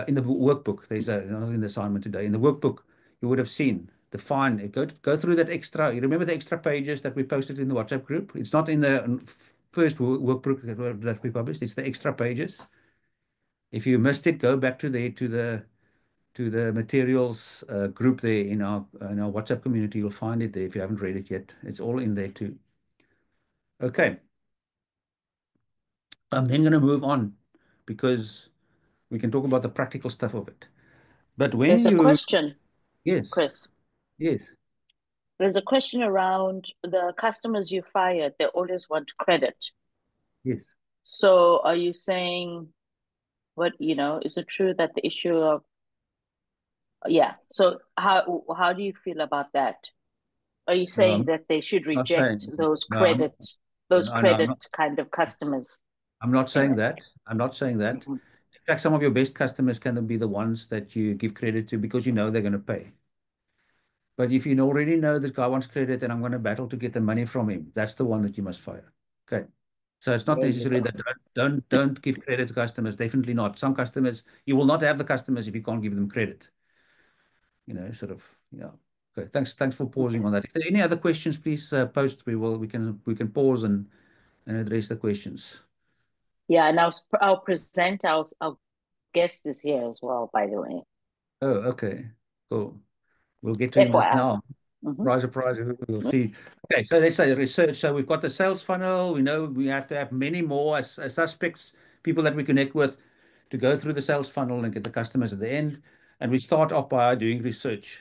in the workbook, there's not in the assignment today. In the workbook, you would have seen define. Go through that extra. You remember the extra pages that we posted in the WhatsApp group? It's not in the first workbook that we published. It's the extra pages. If you missed it, go back to the materials group there in our WhatsApp community. You'll find it there if you haven't read it yet. It's all in there too. Okay. I'm then going to move on because we can talk about the practical stuff of it. But when There's a you, question, yes, Chris. yes, There's a question around the customers you fired. They always want credit. yes. So are you saying is it true that the issue of, yeah. So how do you feel about that? Are you No, saying that they should not reject saying. those No, credit kind of customers? I'm not saying Anyway. that. I'm not saying that. Mhm. In fact, some of your best customers can be the ones that you give credit to because you know they're going to pay. But if you already know this guy wants credit and I'm going to battle to get the money from him, that's the one that you must fire. Okay. So it's not There you necessarily go. that don't give credit to customers. Definitely not. Some customers, you will not have the customers if you can't give them credit. Sort of, Yeah. Okay. Thanks for pausing on that. If there are any other questions, please post. We can pause and address the questions. Yeah, and our presenter, our guest is here as well, by the way. Oh, okay. Cool. We'll get to him just FYI. now. Surprise, we'll see. Okay, so let's say research. So we've got the sales funnel. We know we have to have many more as suspects, people that we connect with to go through the sales funnel and get the customers at the end. And we start off by doing research.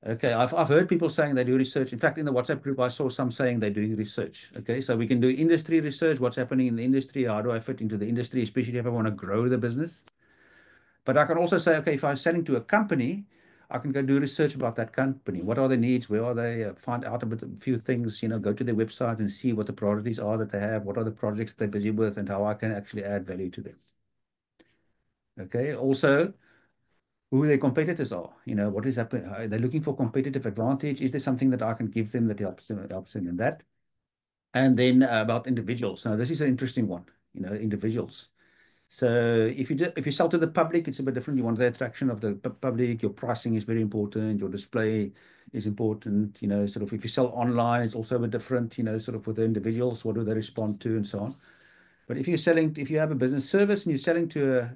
Okay, I've heard people saying they do research. In fact, in the WhatsApp group, I saw some saying they're doing research. Okay, so we can do industry research. What's happening in the industry? How do I fit into the industry, especially if I want to grow the business? But I can also say, okay, if I'm selling to a company, I can go do research about that company. What are their needs? Where are they? Find out a few things, go to their website and see what the priorities are that they have. What are the projects they're busy with and how I can actually add value to them. Okay, also who their competitors are. What is happening? Are they looking for competitive advantage? Is there something that I can give them that helps them in that? And then about individuals. Now, this is an interesting one, individuals. So if you sell to the public, it's a bit different. You want the attraction of the public. Your pricing is very important. Your display is important. Sort of if you sell online, it's also a bit different. Sort of with the individuals, what do they respond to, and so on. But if you have a business service and you're selling to a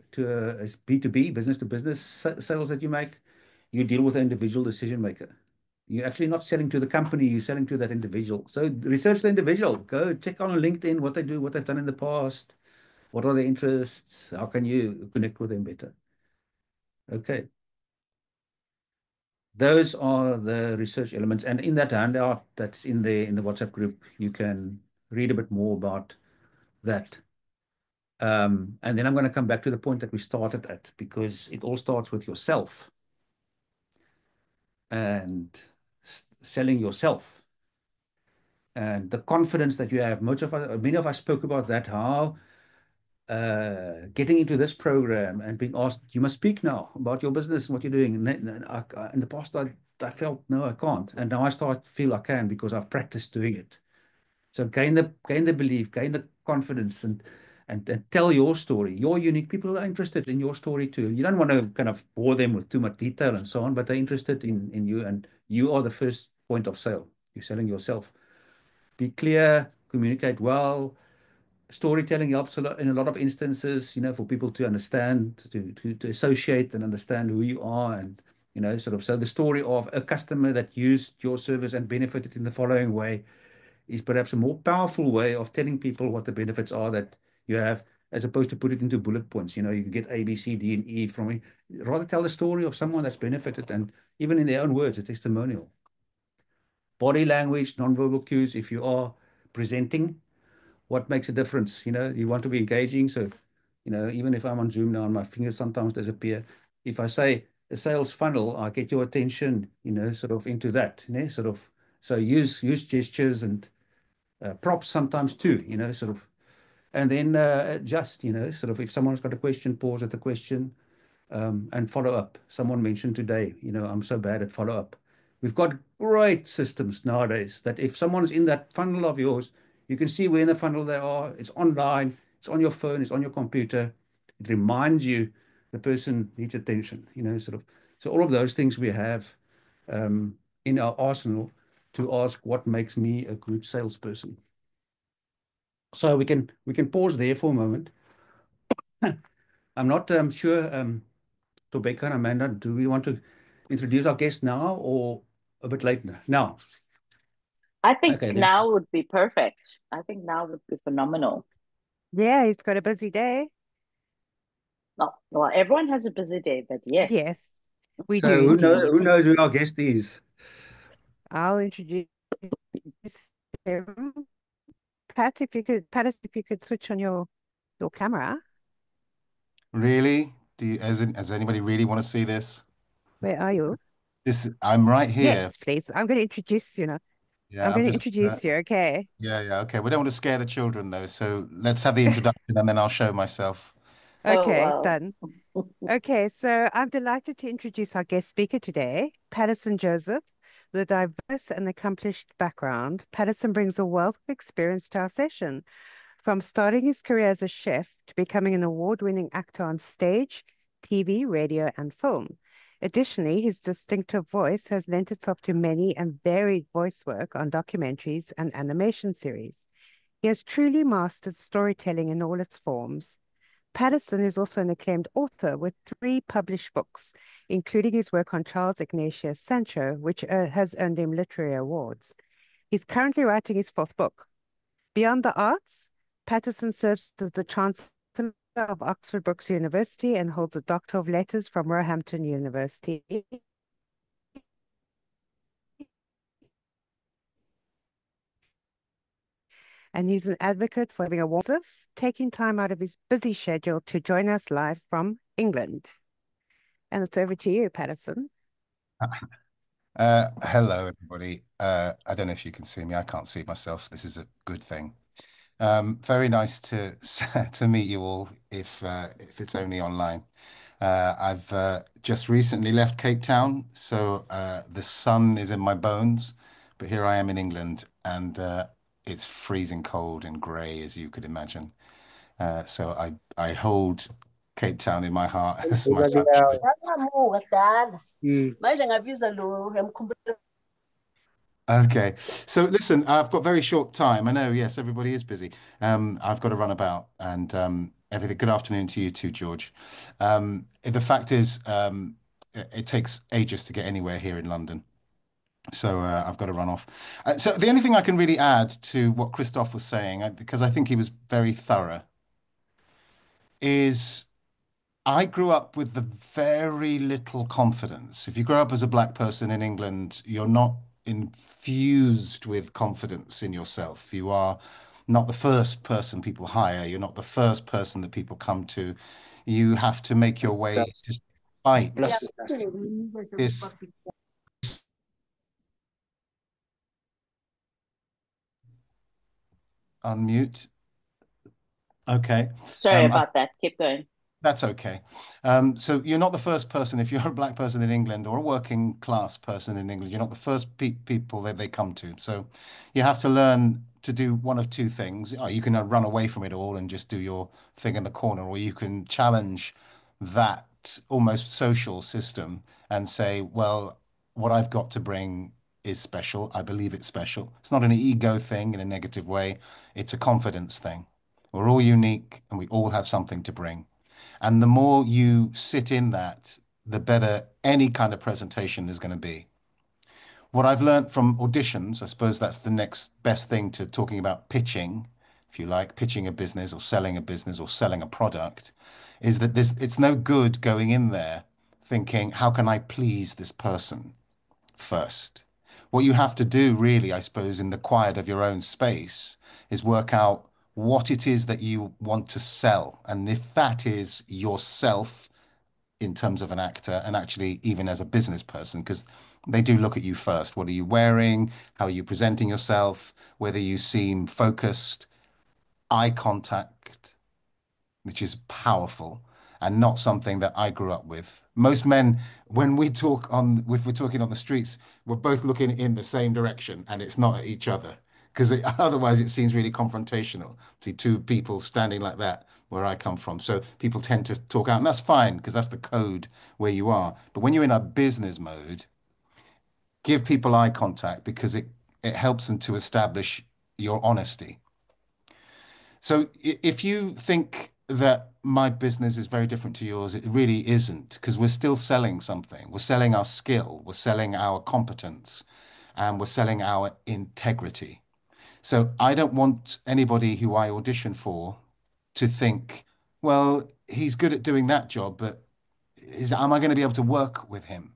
B2B, business to business sales that you make, you deal with an individual decision maker. You're actually not selling to the company, you're selling to that individual. So research the individual. Go check on LinkedIn what they do, what they've done in the past, what are their interests, how can you connect with them better. Okay. Those are the research elements. And in that handout that's in the WhatsApp group, you can read a bit more about that. And then I'm going to come back to the point that we started at, because it all starts with yourself and selling yourself and the confidence that you have. Many of us spoke about that, how getting into this program and being asked, you must speak now about your business and what you're doing. And in the past, I felt, no, I can't. And now I feel I can because I've practiced doing it. So gain the belief, gain the confidence, and tell your story. Your unique people are interested in your story too. You don't want to kind of bore them with too much detail and so on, but they're interested in you, and you are the first point of sale. You're selling yourself. Be clear, communicate well. Storytelling helps a lot in a lot of instances, for people to understand, to associate and understand who you are, and sort of. So the story of a customer that used your service and benefited in the following way is perhaps a more powerful way of telling people what the benefits are that you have, as opposed to put it into bullet points. You can get A, B, C, D, and E from it. Rather tell the story of someone that's benefited, and even in their own words, a testimonial. Body language, nonverbal cues. If you are presenting, what makes a difference? You want to be engaging. So, even if I'm on Zoom now and my fingers sometimes disappear, if I say a sales funnel, I get your attention, sort of into that, sort of. So use gestures and props sometimes too, sort of. And then adjust, sort of, if someone's got a question, pause at the question, and follow up. Someone mentioned today, I'm so bad at follow up. We've got great systems nowadays that if someone's in that funnel of yours, you can see where in the funnel they are. It's online, it's on your phone, it's on your computer. It reminds you the person needs attention, sort of. So all of those things we have in our arsenal to ask what makes me a good salesperson. So we can pause there for a moment. I'm not sure, Tobeka and Amanda, do we want to introduce our guest now or a bit later? Now. I think Okay, now would be perfect. I think now would be phenomenal. Yeah, he's got a busy day. Well, everyone has a busy day, but yes. Yes, we so do. who knows who our guest is? I'll introduce him. Pat, if you could switch on your camera. Really? Does anybody really want to see this? Where are you? I'm right here. Yes, please. I'm going to introduce you now. Yeah, I'm going to introduce you, okay? Yeah, okay. We don't want to scare the children though, so let's have the introduction and then I'll show myself. Okay, wow. done. Okay, so I'm delighted to introduce our guest speaker today, Patterson Joseph. With a diverse and accomplished background, Patterson brings a wealth of experience to our session, from starting his career as a chef to becoming an award-winning actor on stage, TV, radio, and film. Additionally, his distinctive voice has lent itself to many and varied voice work on documentaries and animation series. He has truly mastered storytelling in all its forms. Patterson is also an acclaimed author with 3 published books, including his work on Charles Ignatius Sancho, which has earned him literary awards. He's currently writing his 4th book. Beyond the arts, Patterson serves as the Chancellor of Oxford Brookes University and holds a Doctor of Letters from Roehampton University. And he's an advocate for having a warm, taking time out of his busy schedule to join us live from England. And it's over to you, Patterson. Hello, everybody. I don't know if you can see me. I can't see myself. This is a good thing. Very nice to to meet you all, if it's only online. I've just recently left Cape Town, so the sun is in my bones, but here I am in England, and it's freezing cold and grey, as you could imagine. So I hold Cape Town in my heart as my sanctuary. Okay, so listen, I've got very short time. I know, yes, everybody is busy. I've got to run about and everything. Good afternoon to you too, George. The fact is, it takes ages to get anywhere here in London. So I've got to run off. So the only thing I can really add to what Christoph was saying, because I think he was very thorough, is I grew up with the very little confidence. If you grow up as a black person in England, you're not infused with confidence in yourself. You are not the first person people hire. You're not the first person that people come to. You have to make your way despite this unmute. Okay. Sorry about that. Keep going. That's okay. So you're not the first person, if you're a black person in England or a working class person in England, you're not the first people that they come to. So you have to learn to do one of 2 things. You can run away from it all and just do your thing in the corner, or you can challenge that almost social system and say, well, what I've got to bring is special. I believe it's special. It's not an ego thing in a negative way. It's a confidence thing. We're all unique and we all have something to bring. And the more you sit in that, the better any kind of presentation is going to be. What I've learned from auditions, I suppose that's the next best thing to talking about pitching, if you like, pitching a business or selling a product, is that it's no good going in there thinking, how can I please this person first? What you have to do really, I suppose, in the quiet of your own space is work out what it is that you want to sell. And if that is yourself in terms of an actor and actually even as a business person, because they do look at you first. What are you wearing? How are you presenting yourself? Whether you seem focused, eye contact, which is powerful and not something that I grew up with. Most men, when we talk on, if we're talking on the streets, we're both looking in the same direction and it's not at each other because otherwise it seems really confrontational. See 2 people standing like that where I come from. So people tend to talk out and that's fine because that's the code where you are. But when you're in a business mode, give people eye contact because it helps them to establish your honesty. So if you think that my business is very different to yours, it really isn't, because we're still selling something. We're selling our skill, we're selling our competence, and we're selling our integrity. So I don't want anybody who I audition for to think, well, he's good at doing that job, but am I going to be able to work with him?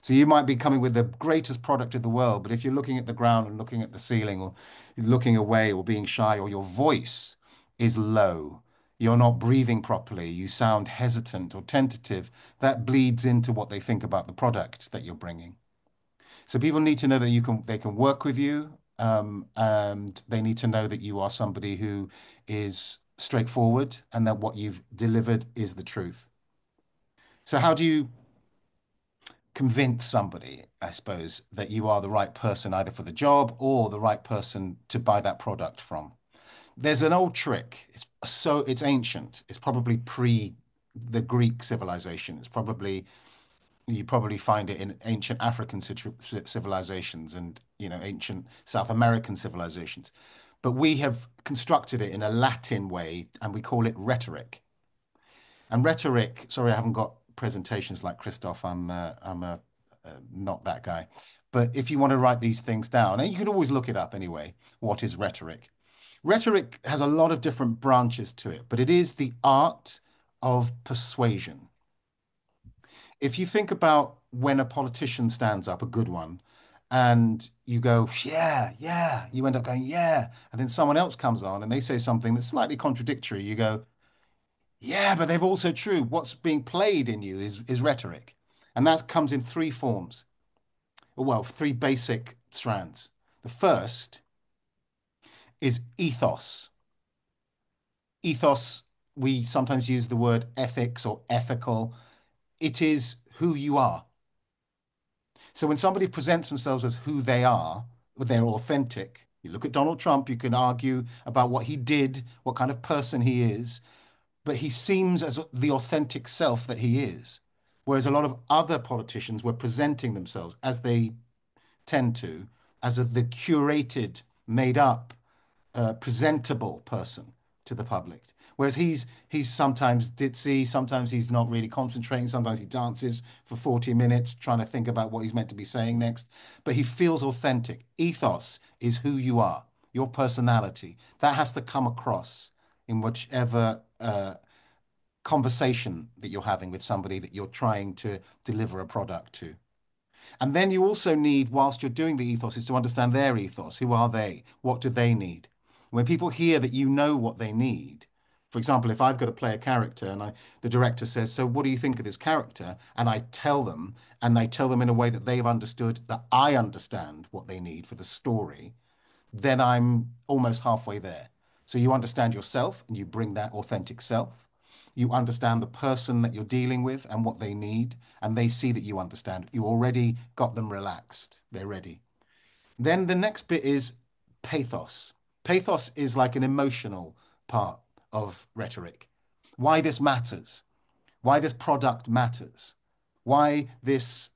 So you might be coming with the greatest product in the world, but if you're looking at the ground and looking at the ceiling or looking away or being shy or your voice is low, you're not breathing properly, you sound hesitant or tentative, that bleeds into what they think about the product that you're bringing. So people need to know that they can work with you, and they need to know that you are somebody who is straightforward and that what you've delivered is the truth. So how do you convince somebody, I suppose, that you are the right person either for the job or the right person to buy that product from? There's an old trick. It's ancient. It's probably pre the Greek civilization. It's probably You probably find it in ancient African civilizations and, ancient South American civilizations. But we have constructed it in a Latin way, and we call it rhetoric. And rhetoric, sorry, I haven't got presentations like Christoph. I'm not that guy. But if you want to write these things down, and you can always look it up anyway, what is rhetoric? Rhetoric has a lot of different branches to it, but it is the art of persuasion. If you think about when a politician stands up, a good one, and you go, yeah, yeah, you end up going, yeah, and then someone else comes on and they say something that's slightly contradictory, you go, yeah, but they're also true. What's being played in you is rhetoric. And that comes in three forms. Well, three basic strands. The first is ethos. Ethos, we sometimes use the word ethics or ethical. It is who you are. So when somebody presents themselves as who they are, they're authentic. You look at Donald Trump, you can argue about what he did, what kind of person he is, but he seems as the authentic self that he is. Whereas a lot of other politicians were presenting themselves, as they tend to, as the curated, made up, presentable person to the public. Whereas he's sometimes ditzy, sometimes he's not really concentrating, sometimes he dances for 40 minutes trying to think about what he's meant to be saying next. But he feels authentic. Ethos is who you are, your personality. That has to come across in whichever conversation that you're having with somebody that you're trying to deliver a product to. And then you also need, whilst you're doing the ethos, is to understand their ethos. Who are they? What do they need? When people hear that you know what they need, for example, if I've got to play a character and the director says, so what do you think of this character? And I tell them, and they tell them in a way that they've understood that I understand what they need for the story, then I'm almost halfway there. So you understand yourself and you bring that authentic self. You understand the person that you're dealing with and what they need, and they see that you understand. You already got them relaxed. They're ready. Then the next bit is pathos. Pathos is like an emotional part of rhetoric. Why this matters, why this product matters, why this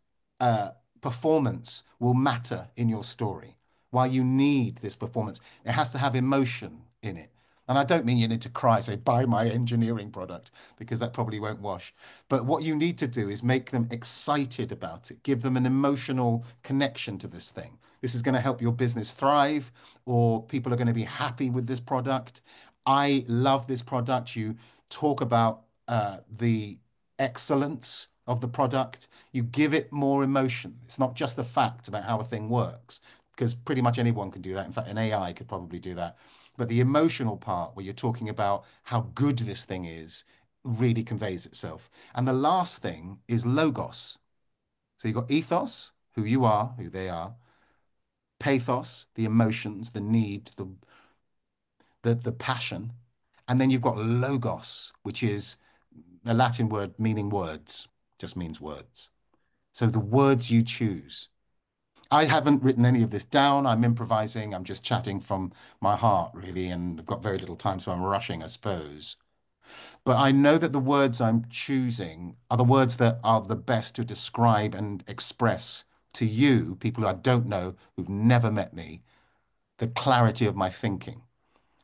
performance will matter in your story, why you need this performance. It has to have emotion in it. And I don't mean you need to cry, say, buy my engineering product, because that probably won't wash. But what you need to do is make them excited about it, give them an emotional connection to this thing. This is going to help your business thrive, or people are going to be happy with this product. I love this product. You talk about the excellence of the product. You give it more emotion. It's not just the fact about how a thing works, because pretty much anyone can do that. In fact, an AI could probably do that. But the emotional part, where you're talking about how good this thing is, really conveys itself. And the last thing is logos. So you've got ethos, who you are, who they are, pathos, the emotions, the need, the passion, and then you've got logos, which is a Latin word meaning words, just means words. So the words you choose. I haven't written any of this down. I'm improvising. I'm just chatting from my heart, really, and I've got very little time, so I'm rushing, I suppose. But I know that the words I'm choosing are the words that are the best to describe and express to you, people who I don't know, who've never met me, the clarity of my thinking.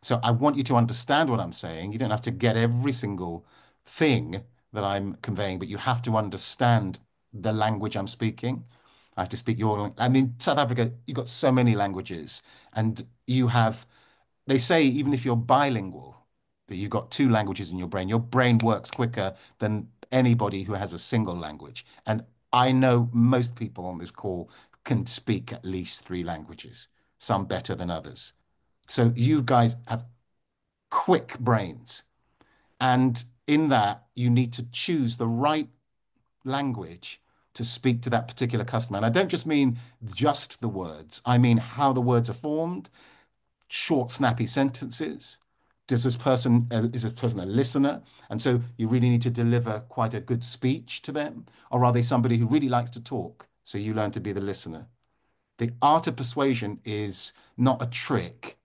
So I want you to understand what I'm saying. You don't have to get every single thing that I'm conveying, but you have to understand the language I'm speaking. I have to speak your, I mean, South Africa, you've got so many languages, and you have, they say, even if you're bilingual, that you've got two languages in your brain works quicker than anybody who has a single language. And I know most people on this call can speak at least three languages, some better than others. So you guys have quick brains. And in that, you need to choose the right language to speak to that particular customer. And I don't just mean just the words, I mean how the words are formed, short, snappy sentences. Is this person a listener? And so you really need to deliver quite a good speech to them. Or are they somebody who really likes to talk? So you learn to be the listener. The art of persuasion is not a trick.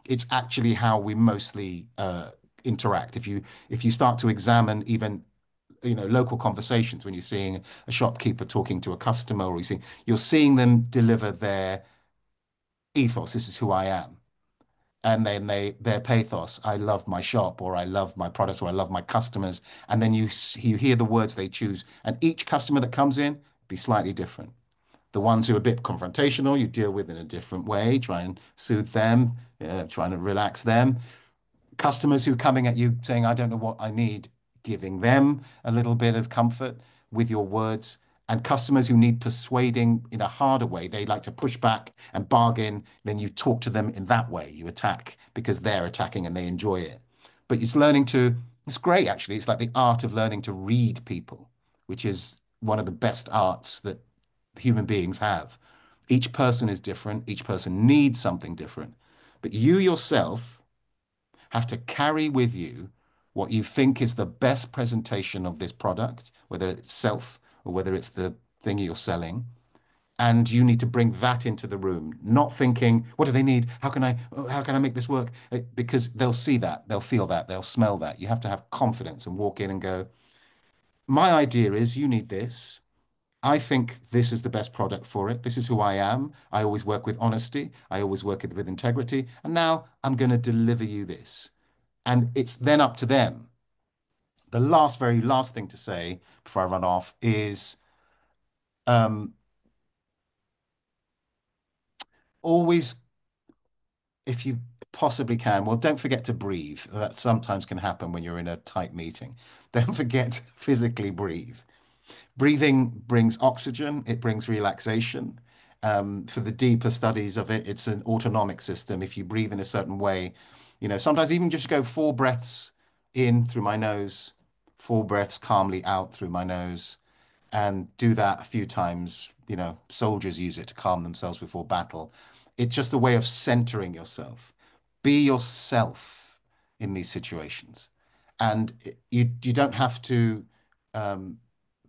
It's actually how we mostly interact. If you start to examine even local conversations when you're seeing a shopkeeper talking to a customer, or you're seeing them deliver their ethos. This is who I am. And then their pathos, I love my shop, or I love my products, or I love my customers. And then you hear the words they choose. And each customer that comes in be slightly different. The ones who are a bit confrontational, you deal with in a different way, try and soothe them, trying to relax them. Customers who are coming at you saying, I don't know what I need, giving them a little bit of comfort with your words. And customers who need persuading in a harder way, they like to push back and bargain. Then you talk to them in that way. You attack because they're attacking and they enjoy it. But it's great actually. It's like the art of learning to read people, which is one of the best arts that human beings have. Each person is different. Each person needs something different. But you yourself have to carry with you what you think is the best presentation of this product, whether it's self or whether it's the thing you're selling. And you need to bring that into the room, not thinking, what do they need? How can I make this work? Because they'll see that, they'll feel that, they'll smell that. You have to have confidence and walk in and go, my idea is you need this. I think this is the best product for it. This is who I am. I always work with honesty. I always work with integrity. And now I'm going to deliver you this. And it's then up to them. The very last thing to say before I run off is always, if you possibly can, well, don't forget to breathe. That sometimes can happen when you're in a tight meeting. Don't forget to physically breathe. Breathing brings oxygen, it brings relaxation. For the deeper studies of it, it's an autonomic system. If you breathe in a certain way, sometimes even just go 4 breaths in through my nose, 4 breaths calmly out through my nose, and do that a few times. Soldiers use it to calm themselves before battle. It's just a way of centering yourself. Be yourself in these situations. And you don't have to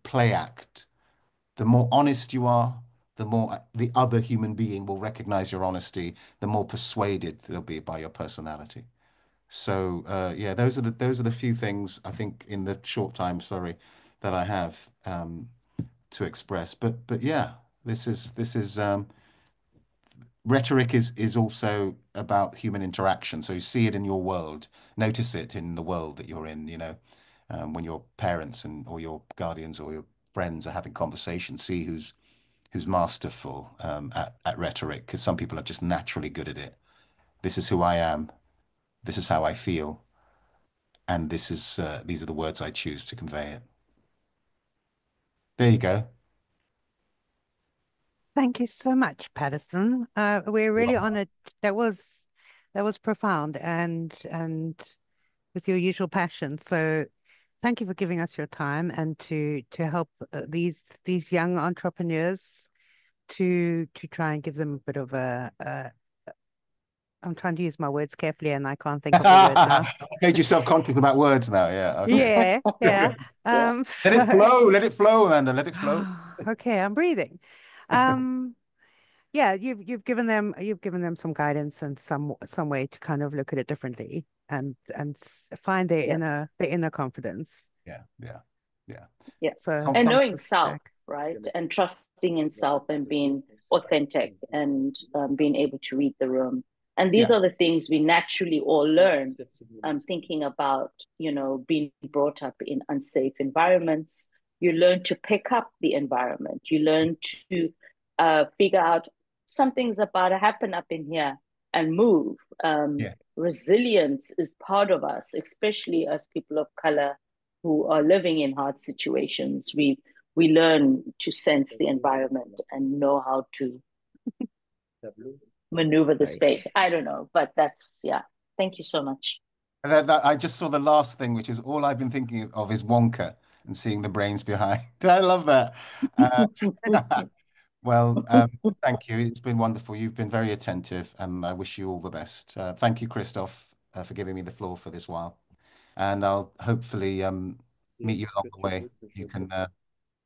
play act. The more honest you are, the more the other human being will recognize your honesty, the more persuaded they'll be by your personality. So yeah, those are the few things I think in the short time, sorry, that I have to express. But yeah, this is rhetoric is also about human interaction. So you see it in your world, notice it in the world that you're in, when your parents or your guardians or your friends are having conversations, see who's masterful at rhetoric, because some people are just naturally good at it. This is who I am. This is how I feel. And these are the words I choose to convey it. There you go. Thank you so much, Patterson. We're really honored. That was profound and with your usual passion. So thank you for giving us your time and to help these young entrepreneurs to try and give them a bit of I'm trying to use my words carefully and I can't think of the word now. Made you self-conscious about words now. Yeah. Okay. Yeah. Let it flow. Let it flow, Amanda. Let it flow. Okay, I'm breathing. Yeah, you've given them some guidance and some way to kind of look at it differently and find their inner confidence. Yeah. So and knowing self, right, and trusting in self and being authentic and being able to read the room. And these are the things we naturally all learn. Thinking about being brought up in unsafe environments, you learn to pick up the environment. You learn to figure out something's about to happen up in here and move. Resilience is part of us, especially as people of color who are living in hard situations. We learn to sense the environment and know how to maneuver the space. I don't know, but that's Thank you so much. And I just saw the last thing, which is all I've been thinking of is Wonka and seeing the brains behind. I love that. Well, thank you. It's been wonderful. You've been very attentive, and I wish you all the best. Thank you, Christoph, for giving me the floor for this while. And I'll hopefully meet you along the way.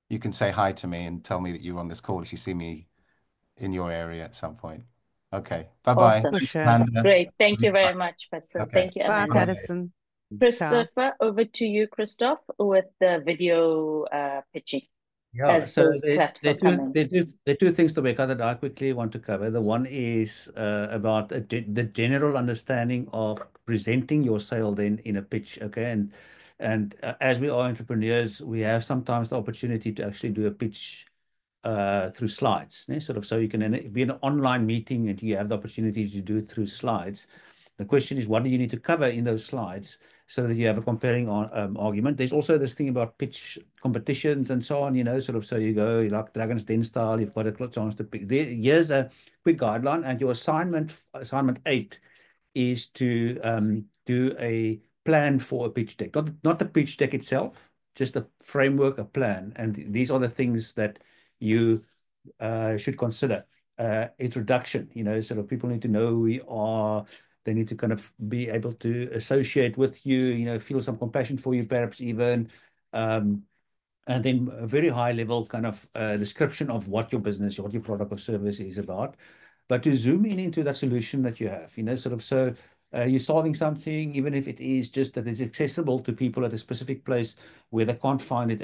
You can say hi to me and tell me that you're on this call if you see me in your area at some point. Okay. Bye-bye. Awesome. Great. Thank you very much, Patterson. Okay. Thank you, Amanda. Bye, Patterson. Christopher, over to you, Christoph, with the video pitching Yeah, as so those claps are coming. there are two things to make out that I quickly want to cover. The one is about the general understanding of presenting your sale then in a pitch, okay? And as we are entrepreneurs, we have sometimes the opportunity to actually do a pitch through slides, sort of, so you can be in an online meeting and you have the opportunity to do it through slides. The question is, what do you need to cover in those slides so that you have a comparing argument? There's also this thing about pitch competitions and so on, sort of, so you go like Dragon's Den style, you've got a chance to pick. Here's a quick guideline, and your assignment 8 is to do a plan for a pitch deck, not the pitch deck itself, just a framework, a plan. And these are the things that you should consider. Introduction, sort of, people need to know who we are. They need to kind of be able to associate with you, feel some compassion for you, perhaps even. And then a very high level kind of description of what your business, what your product or service is about. But to zoom in into that solution that you have, sort of, so you're solving something, even if it is just that it's accessible to people at a specific place where they can't find it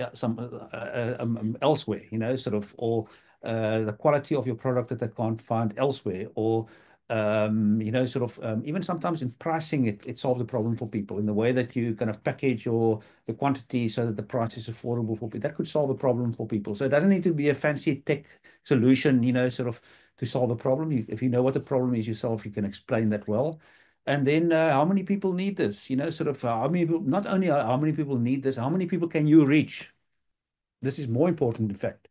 elsewhere, sort of, or the quality of your product that they can't find elsewhere, or sort of, even sometimes in pricing, it solves a problem for people in the way that you kind of package the quantity so that the price is affordable for people. That could solve a problem for people. So it doesn't need to be a fancy tech solution, sort of, to solve a problem. If you know what the problem is yourself, you can explain that well. And then how many people need this? Sort of, how many people, not only how many people need this, how many people can you reach? This is more important, in fact.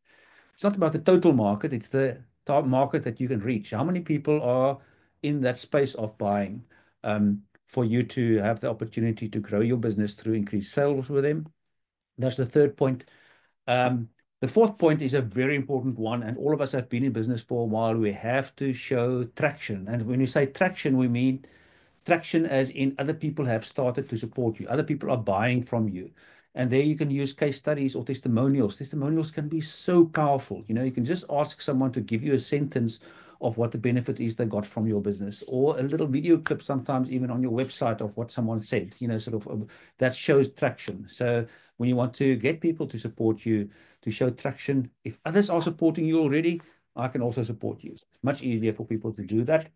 It's not about the total market, it's the market that you can reach. How many people are in that space of buying for you to have the opportunity to grow your business through increased sales with them? That's the third point. The fourth point is a very important one, and all of us have been in business for a while. We have to show traction. And when we say traction, we mean traction as in other people have started to support you. Other people are buying from you. And there you can use case studies or testimonials. Testimonials can be so powerful. You can just ask someone to give you a sentence of what the benefit is they got from your business, or a little video clip, sometimes even on your website, of what someone said, sort of, that shows traction. So when you want to get people to support you, to show traction, if others are supporting you already, I can also support you. It's much easier for people to do that.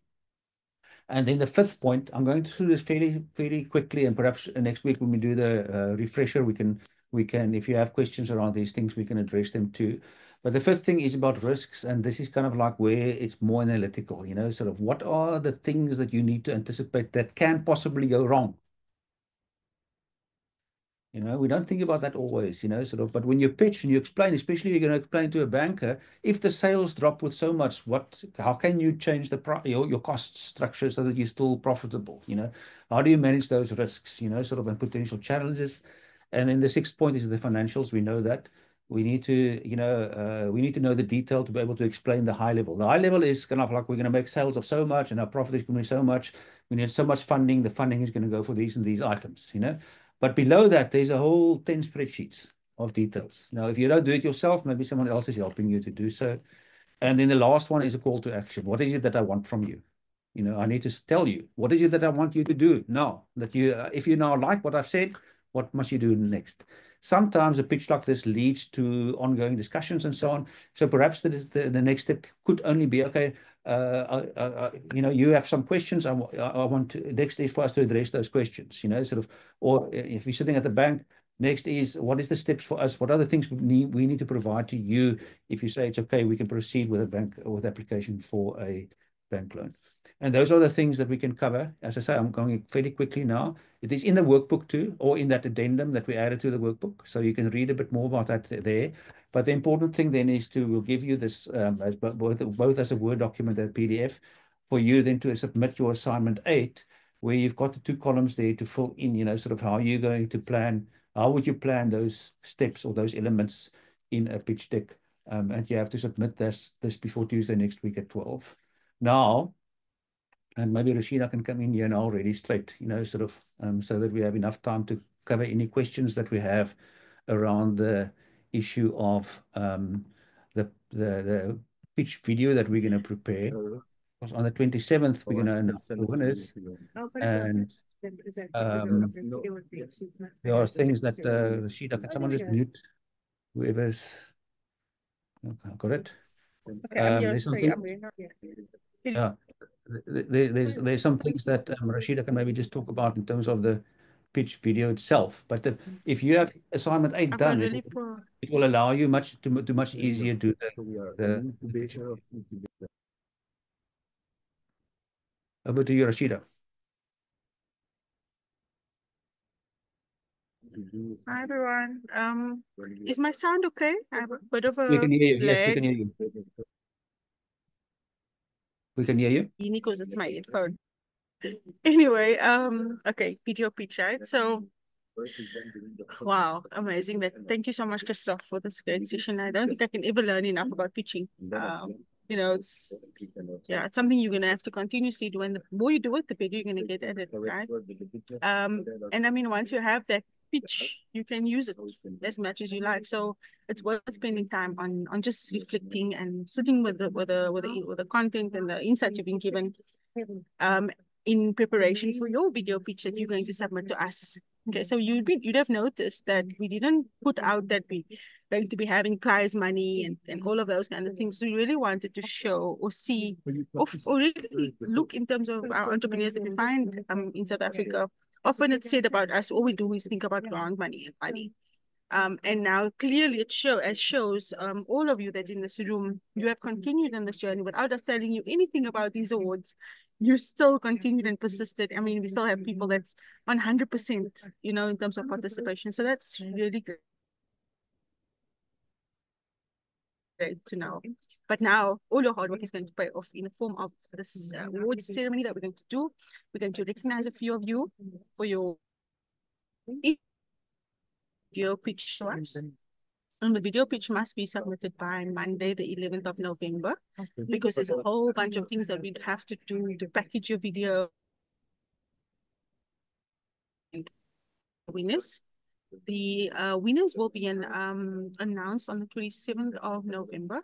And then the fifth point, I'm going through this fairly, fairly quickly, and perhaps next week when we do the refresher, we can, if you have questions around these things, we can address them too. But the fifth thing is about risks, and this is kind of like where it's more analytical, sort of, what are the things that you need to anticipate that can possibly go wrong? We don't think about that always, sort of, but when you pitch and you explain, especially you're going to explain to a banker, if the sales drop with so much, how can you change your cost structure so that you're still profitable? How do you manage those risks, sort of, and potential challenges? And then the sixth point is the financials. We know that we need to, we need to know the detail to be able to explain the high level. The high level is kind of like, we're going to make sales of so much and our profit is going to be so much. We need so much funding. The funding is going to go for these and these items, But below that, there's a whole 10 spreadsheets of details. Now, if you don't do it yourself, maybe someone else is helping you to do so. And then the last one is a call to action. What is it that I want from you? I need to tell you, what is it that I want you to do now? That if you now like what I've said, what must you do next? Sometimes a pitch like this leads to ongoing discussions and so on. So perhaps the next step could only be, okay, you have some questions. I want to, next is for us to address those questions, sort of, or if you're sitting at the bank, next is, what is the steps for us? What are the things we need to provide to you? If you say it's okay, we can proceed with a bank, with application for a bank loan. And those are the things that we can cover. As I say, I'm going fairly quickly now. It is in the workbook too, or in that addendum that we added to the workbook. So you can read a bit more about that there. But the important thing then is we'll give you this as both as a Word document and a PDF, for you then to submit your assignment 8, where you've got the 2 columns there to fill in, sort of, how you're going to plan, how would you plan those steps or those elements in a pitch deck. And you have to submit this before Tuesday next week at 12. Now, and maybe Rashida can come in here now already straight, sort of, so that we have enough time to cover any questions that we have around the issue of the pitch video that we're going to prepare. Because on the 27th, we're going to announce the winners. And Um, there are things that Rashida, can someone just mute whoever's got it? Okay, I'm here. There's Sorry, something. I'm here. Yeah, there's some things that Rashida can maybe just talk about in terms of the pitch video itself. But if you have assignment 8 I've got done, really poor. it will allow you to much easier do the pitch. Over to you, Rashida. Hi everyone. Is my sound okay? I have a bit of We a can hear you. Yes, we can lag hear you. We can hear you. because it's my headphone. Anyway, okay, video pitch, right? So, wow, amazing. Thank you so much, Christoph, for this great session. I don't think I can ever learn enough about pitching. It's it's something you're gonna have to continuously do, and the more you do it, the better you're gonna get at it, right? And I mean, once you have that pitch, you can use it as much as you like. So it's worth spending time on just reflecting and sitting with the content and the insight you've been given in preparation for your video pitch that you're going to submit to us. Okay, so you'd have noticed that we didn't put out that we going to be having prize money and all of those kind of things. We really wanted to show or see or really look in terms of our entrepreneurs that we find in South Africa. Often it's said about us, all we do is think about grant money and money. And now clearly it shows all of you that's in this room, you have continued on this journey without us telling you anything about these awards. You still continued and persisted. I mean, we still have people that's 100%, in terms of participation. So that's really great to know. But now all your hard work is going to pay off in the form of this awards ceremony that we're going to do. We're going to recognize a few of you for your video pitch to us. And the video pitch must be submitted by Monday, the 11th of November, because there's a whole bunch of things that we'd have to do to package your video. Winners. The winners will be announced on the 27th of November.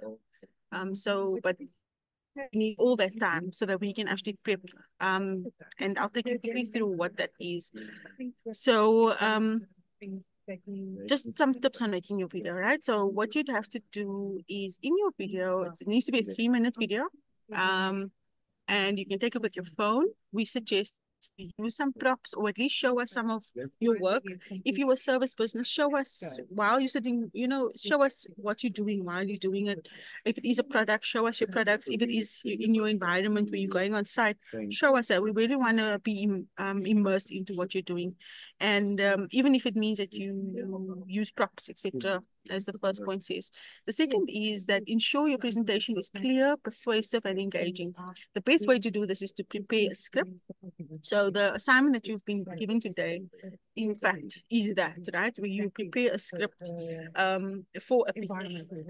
But we need all that time so that we can actually prep. And I'll take you quickly through what that is. So, just some tips on making your video, right? So what you'd have to do is in your video, it needs to be a 3-minute video. And you can take it with your phone. We suggest you use some props or at least show us some of your work. If you're a service business, show us while you're sitting, show us what you're doing while you're doing it. If it is a product, show us your products. If it is in your environment where you're going on site, show us that. We really want to be immersed into what you're doing. And even if it means that you use props, etc., as the first point says. The second is that ensure your presentation is clear, persuasive, and engaging. The best way to do this is to prepare a script. So the assignment that you've been given today, in fact, is that, right? Where you prepare a script for a pitch.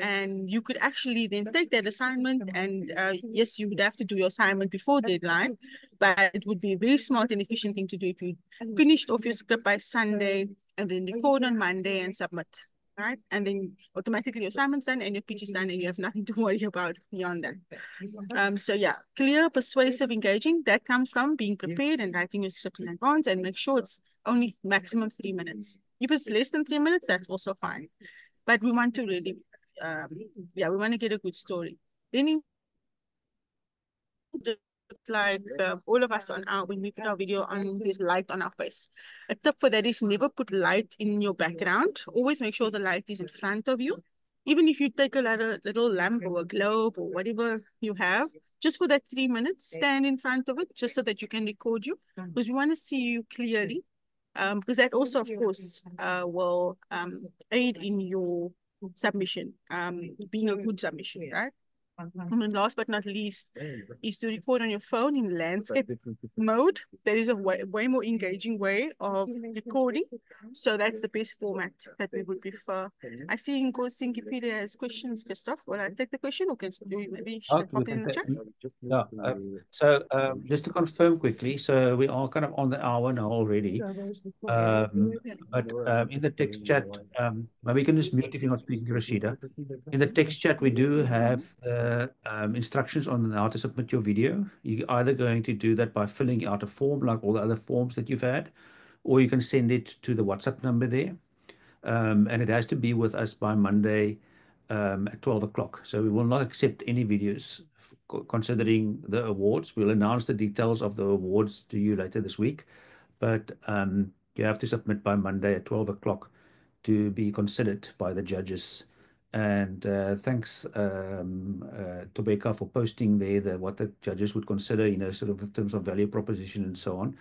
And you could actually then take that assignment and yes, you would have to do your assignment before deadline, but it would be a very smart and efficient thing to do if you finished off your script by Sunday and then record on Monday and submit. Right, and then automatically your assignment's done and your pitch is done and you have nothing to worry about beyond that. So yeah, clear, persuasive, engaging, that comes from being prepared and writing your script in advance, and make sure it's only maximum 3 minutes. If it's less than 3 minutes, that's also fine. But we want to really, we want to get a good story. Then like all of us when we put our video on, there's light on our face. A tip for that is never put light in your background. Always make sure the light is in front of you. Even if you take a little lamp or a globe or whatever you have, just for that 3 minutes, stand in front of it just so that you can record you, because we want to see you clearly. Because that also, of course, will aid in your submission, being a good submission, right? And then last but not least is to record on your phone in landscape mode. That is a way more engaging way of recording. So that's the best format that we would prefer. I see Nkosi Peter has questions, Christoph. Will I take the question or can you maybe pop it in the chat? So just to confirm quickly, so we are kind of on the hour now already. But in the text chat, maybe you can just mute if you're not speaking to Rashida. In the text chat, we do have the instructions on how to submit your video. You're either going to do that by filling out a form like all the other forms that you've had, or you can send it to the WhatsApp number there. And it has to be with us by Monday at 12 o'clock. So we will not accept any videos considering the awards. We'll announce the details of the awards to you later this week, but you have to submit by Monday at 12 o'clock to be considered by the judges. And thanks, Tobeka, for posting there what the judges would consider, sort of in terms of value proposition and so on.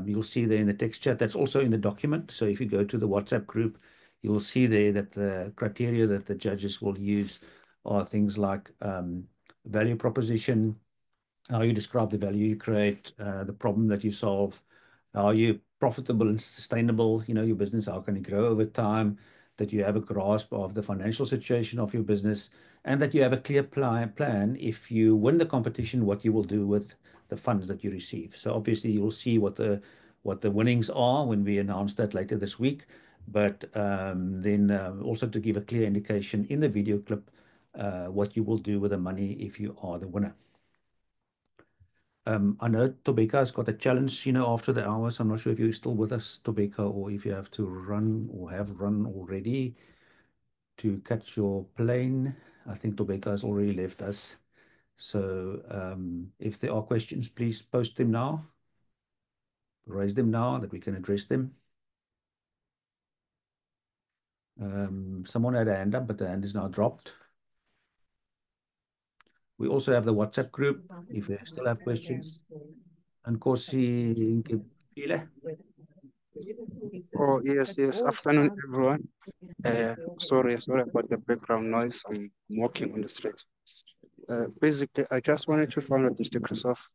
You'll see there in the text chat. That's also in the document. So if you go to the WhatsApp group, you'll see there that the criteria that the judges will use are things like value proposition, how you describe the value you create, the problem that you solve, how you profitable and sustainable, your business, how can it grow over time, that you have a grasp of the financial situation of your business, and that you have a clear plan if you win the competition, what you will do with the funds that you receive. So obviously you'll see what the winnings are when we announce that later this week. But then also to give a clear indication in the video clip what you will do with the money if you are the winner. I know Tobeka's got a challenge, after the hours. I'm not sure if you're still with us, Tobeka, or if you have to run or have run already to catch your plane. I think Tobeka has already left us. So if there are questions, please post them now. Raise them now that we can address them. Someone had a hand up, but the hand is now dropped. We also have the WhatsApp group if you still have questions. And Kosi Nkile. Oh, yes. Afternoon, everyone. Sorry about the background noise. I'm walking on the street. Basically, I just wanted to find out, Mr. Christoph,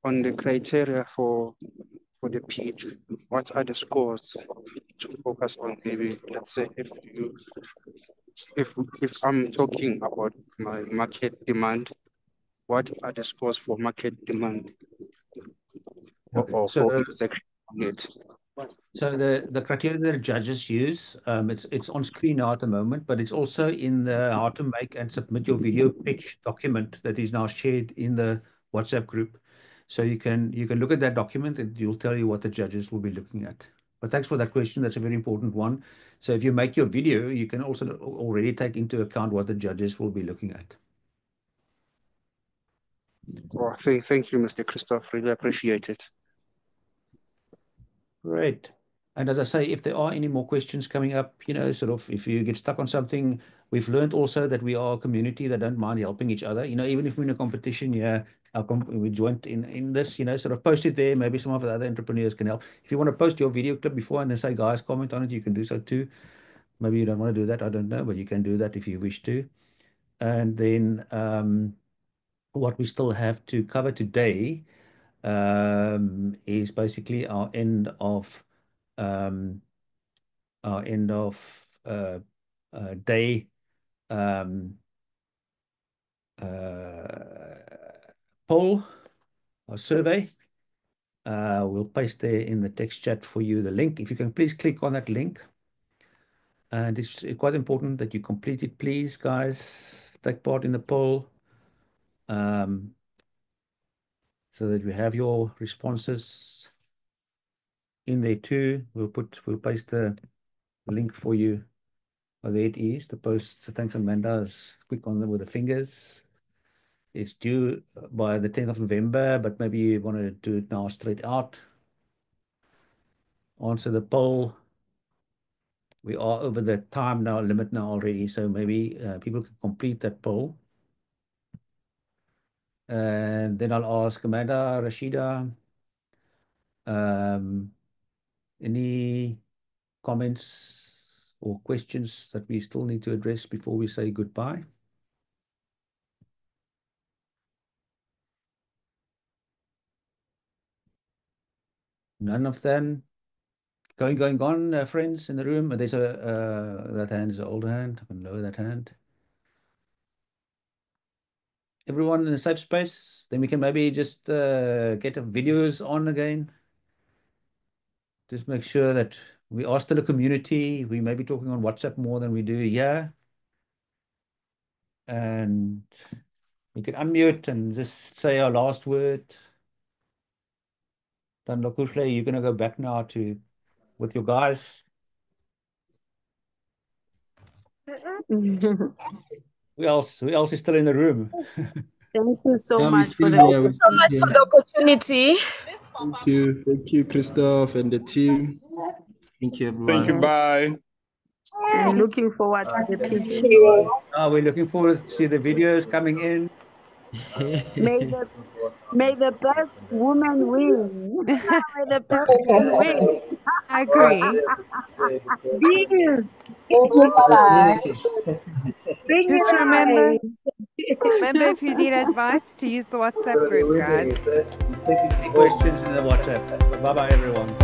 on the criteria for the pitch. What are the scores to focus on? Maybe, let's say, if I'm talking about my market demand, what are the scores for market demand or for each section? So the criteria that judges use, it's on screen now at the moment, but it's also in the how to make and submit your video pitch document that is now shared in the WhatsApp group. So you can look at that document and you'll tell you what the judges will be looking at. But thanks for that question. That's a very important one. So if you make your video, you can also already take into account what the judges will be looking at. Oh, thank you, Mr. Christoph. Really appreciate it. Great. And as I say, if there are any more questions coming up, sort of if you get stuck on something, we've learned also that we are a community that don't mind helping each other. Even if we're in a competition, we joined in this, sort of post it there. Maybe some of the other entrepreneurs can help. If you want to post your video clip before and then say, guys, comment on it, you can do so too. Maybe you don't want to do that, I don't know, but you can do that if you wish to. And then what we still have to cover today is basically our end of day poll or survey. We'll paste there in the text chat for you the link. If you can please click on that link. And it's quite important that you complete it, please, guys. Take part in the poll so that we have your responses in there too. We'll paste the link for you. Oh, there it is, the post. So thanks, Amanda. Click on them with the fingers. It's due by the 10th of November, but maybe you want to do it now straight out. Answer the poll. We are over the time now, limit now already, so maybe people can complete that poll. And then I'll ask Amanda, Rashida, any comments or questions that we still need to address before we say goodbye? None of them. Going on, friends in the room. There's that hand is an older hand. I can lower that hand. Everyone in a safe space. Then we can maybe just get the videos on again. Just make sure that we are still a community. We may be talking on WhatsApp more than we do here. And You can unmute and just say our last word. Then Lokushle, you're gonna go back now with your guys. Who else is still in the room? Thank you so Yeah, much for we're the still here. We're So still much opportunity. for here. the opportunity. Thank you, Christoph and the team. Thank you, Thank you. everyone. Bye. And looking forward to the Thank picture. you. We're looking forward to see the videos coming in. May the best woman win. May the best woman win. I agree. Deal. Thank you. Bye-bye. Bring it Just remember, on. if you need advice, to use the WhatsApp group, guys. Any questions in the WhatsApp. Bye-bye, everyone.